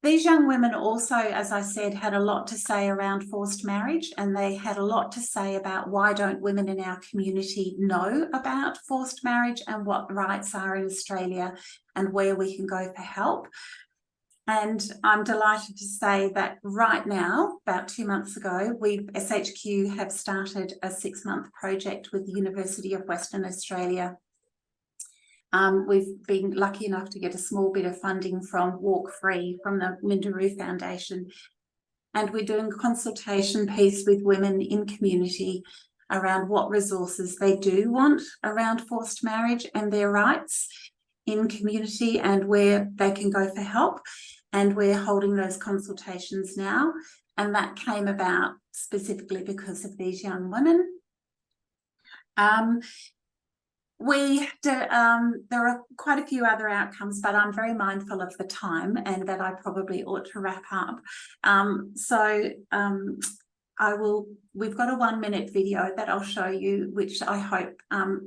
These young women also, as I said, had a lot to say around forced marriage, and they had a lot to say about why don't women in our community know about forced marriage and what rights are in Australia and where we can go for help. And I'm delighted to say that right now, about 2 months ago, SHQ have started a 6-month project with the University of Western Australia. We've been lucky enough to get a small bit of funding from Walk Free, from the Minderoo Foundation. And we're doing a consultation piece with women in community around what resources they do want around forced marriage and their rights in community and where they can go for help. And we're holding those consultations now. And that came about specifically because of these young women. There are quite a few other outcomes, but I'm very mindful of the time and that I probably ought to wrap up. We've got a 1-minute video that I'll show you, which I hope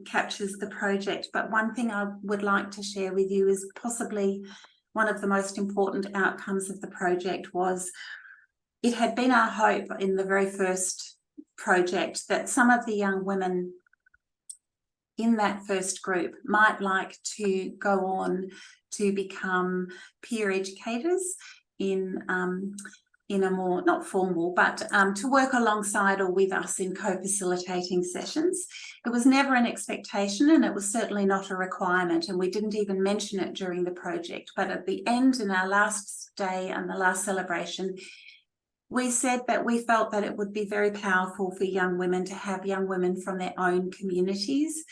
captures the project. But one thing I would like to share with you is possibly one of the most important outcomes of the project was it had been our hope in the very first project that some of the young women in that first group might like to go on to become peer educators in a more, not formal, but to work alongside or with us in co-facilitating sessions. It was never an expectation and it was certainly not a requirement, and we didn't even mention it during the project. But at the end, in our last day and the last celebration, we said that we felt that it would be very powerful for young women to have young women from their own communities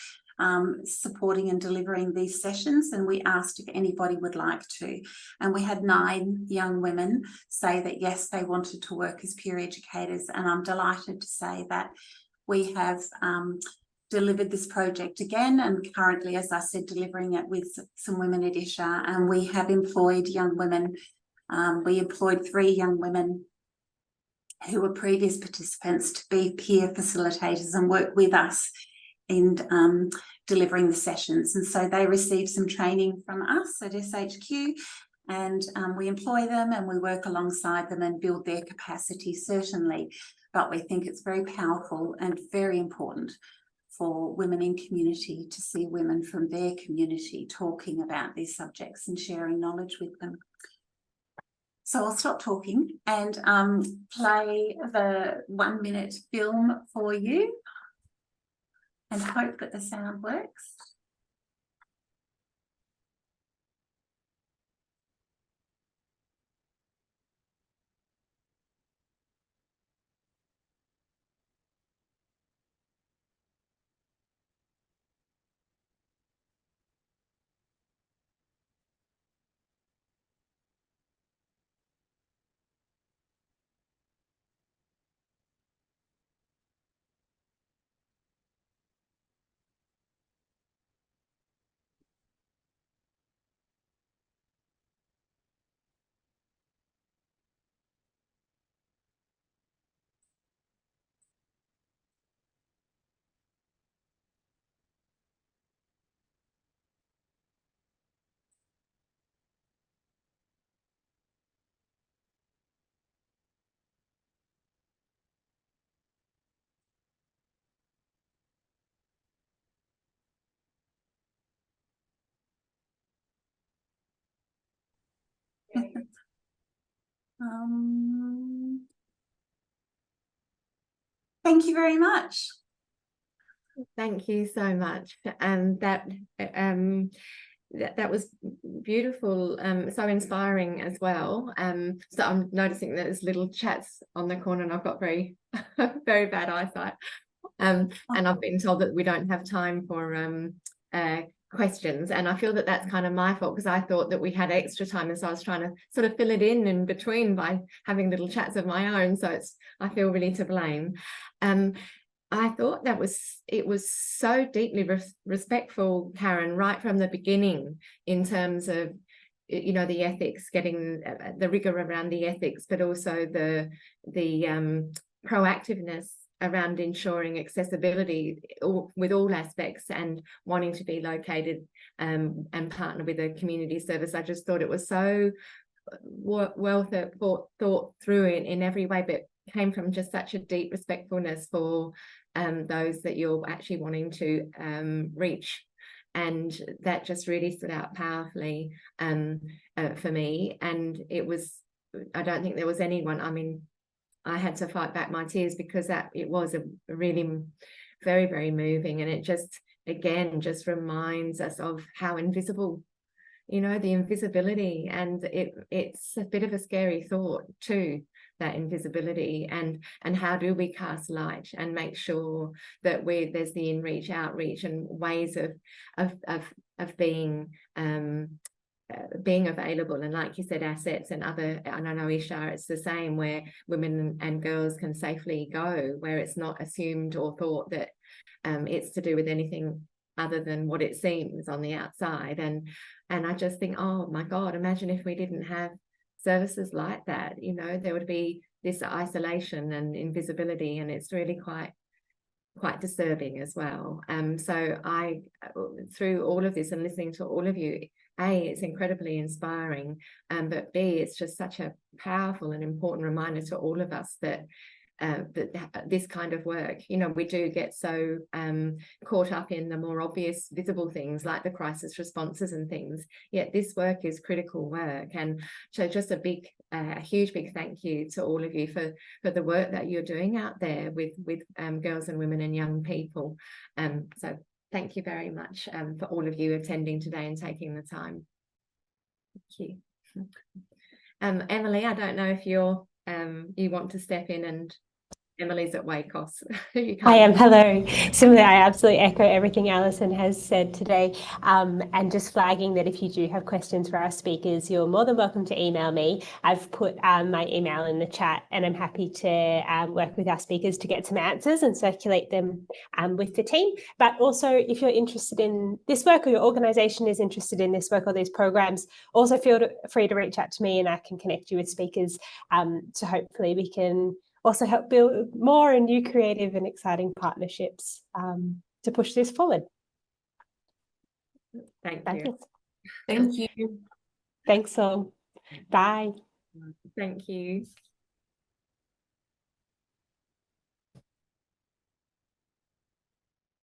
supporting and delivering these sessions, and we asked if anybody would like to. And we had 9 young women say that yes, they wanted to work as peer educators, and I'm delighted to say that we have delivered this project again, and currently, as I said, delivering it with some women at Isha, and we have employed young women. We employed 3 young women who were previous participants to be peer facilitators and work with us in delivering the sessions. And so they received some training from us at SHQ, and we employ them and we work alongside them and build their capacity, certainly. But we think it's very powerful and very important for women in community to see women from their community talking about these subjects and sharing knowledge with them. So I'll stop talking and play the 1-minute film for you and hope that the sound works. Thank you very much. Thank you so much. That was beautiful, so inspiring as well. So I'm noticing there's little chats on the corner, and I've got very very bad eyesight. And I've been told that we don't have time for questions, and I feel that that's kind of my fault, because I thought that we had extra time, and so I was trying to sort of fill it in between by having little chats of my own, so I feel really to blame. I thought it was so deeply respectful, Karen, right from the beginning, in terms of, you know, the ethics, getting the rigor around the ethics, but also the proactiveness around ensuring accessibility with all aspects, and wanting to be located and partner with a community service. I just thought it was so well thought through in every way, but came from just such a deep respectfulness for those that you're actually wanting to reach. And that just really stood out powerfully for me. And it was, I don't think there was anyone, I mean, I had to fight back my tears, because it was a really very, very moving. And it just, again, just reminds us of how invisible, you know, the invisibility, and it's a bit of a scary thought too, that invisibility, and how do we cast light and make sure that there's the in-reach, outreach, and ways of being available, and like you said, assets and other, and I know Isha, it's the same, where women and girls can safely go, where it's not assumed or thought that it's to do with anything other than what it seems on the outside. And I just think, oh my God, imagine if we didn't have services like that, you know, there would be this isolation and invisibility, and it's really quite disturbing as well. So I, through all of this and listening to all of you, A, it's incredibly inspiring, but B, it's just such a powerful and important reminder to all of us that this kind of work, you know, we do get so caught up in the more obvious visible things like the crisis responses and things, yet this work is critical work. And so just a huge big thank you to all of you for the work that you're doing out there with girls and women and young people. So thank you very much for all of you attending today and taking the time. Thank you. Emily, I don't know if you want to step in, and Emily's at Wacos. I am. Hello. Similarly, I absolutely echo everything Alison has said today, and just flagging that if you do have questions for our speakers, you're more than welcome to email me. I've put my email in the chat, and I'm happy to work with our speakers to get some answers and circulate them with the team. But also, if you're interested in this work, or your organisation is interested in this work or these programs, also feel free to reach out to me, and I can connect you with speakers. So hopefully we can also help build more and new creative and exciting partnerships to push this forward. Thank you. Thank you. Thanks all. Bye. Thank you.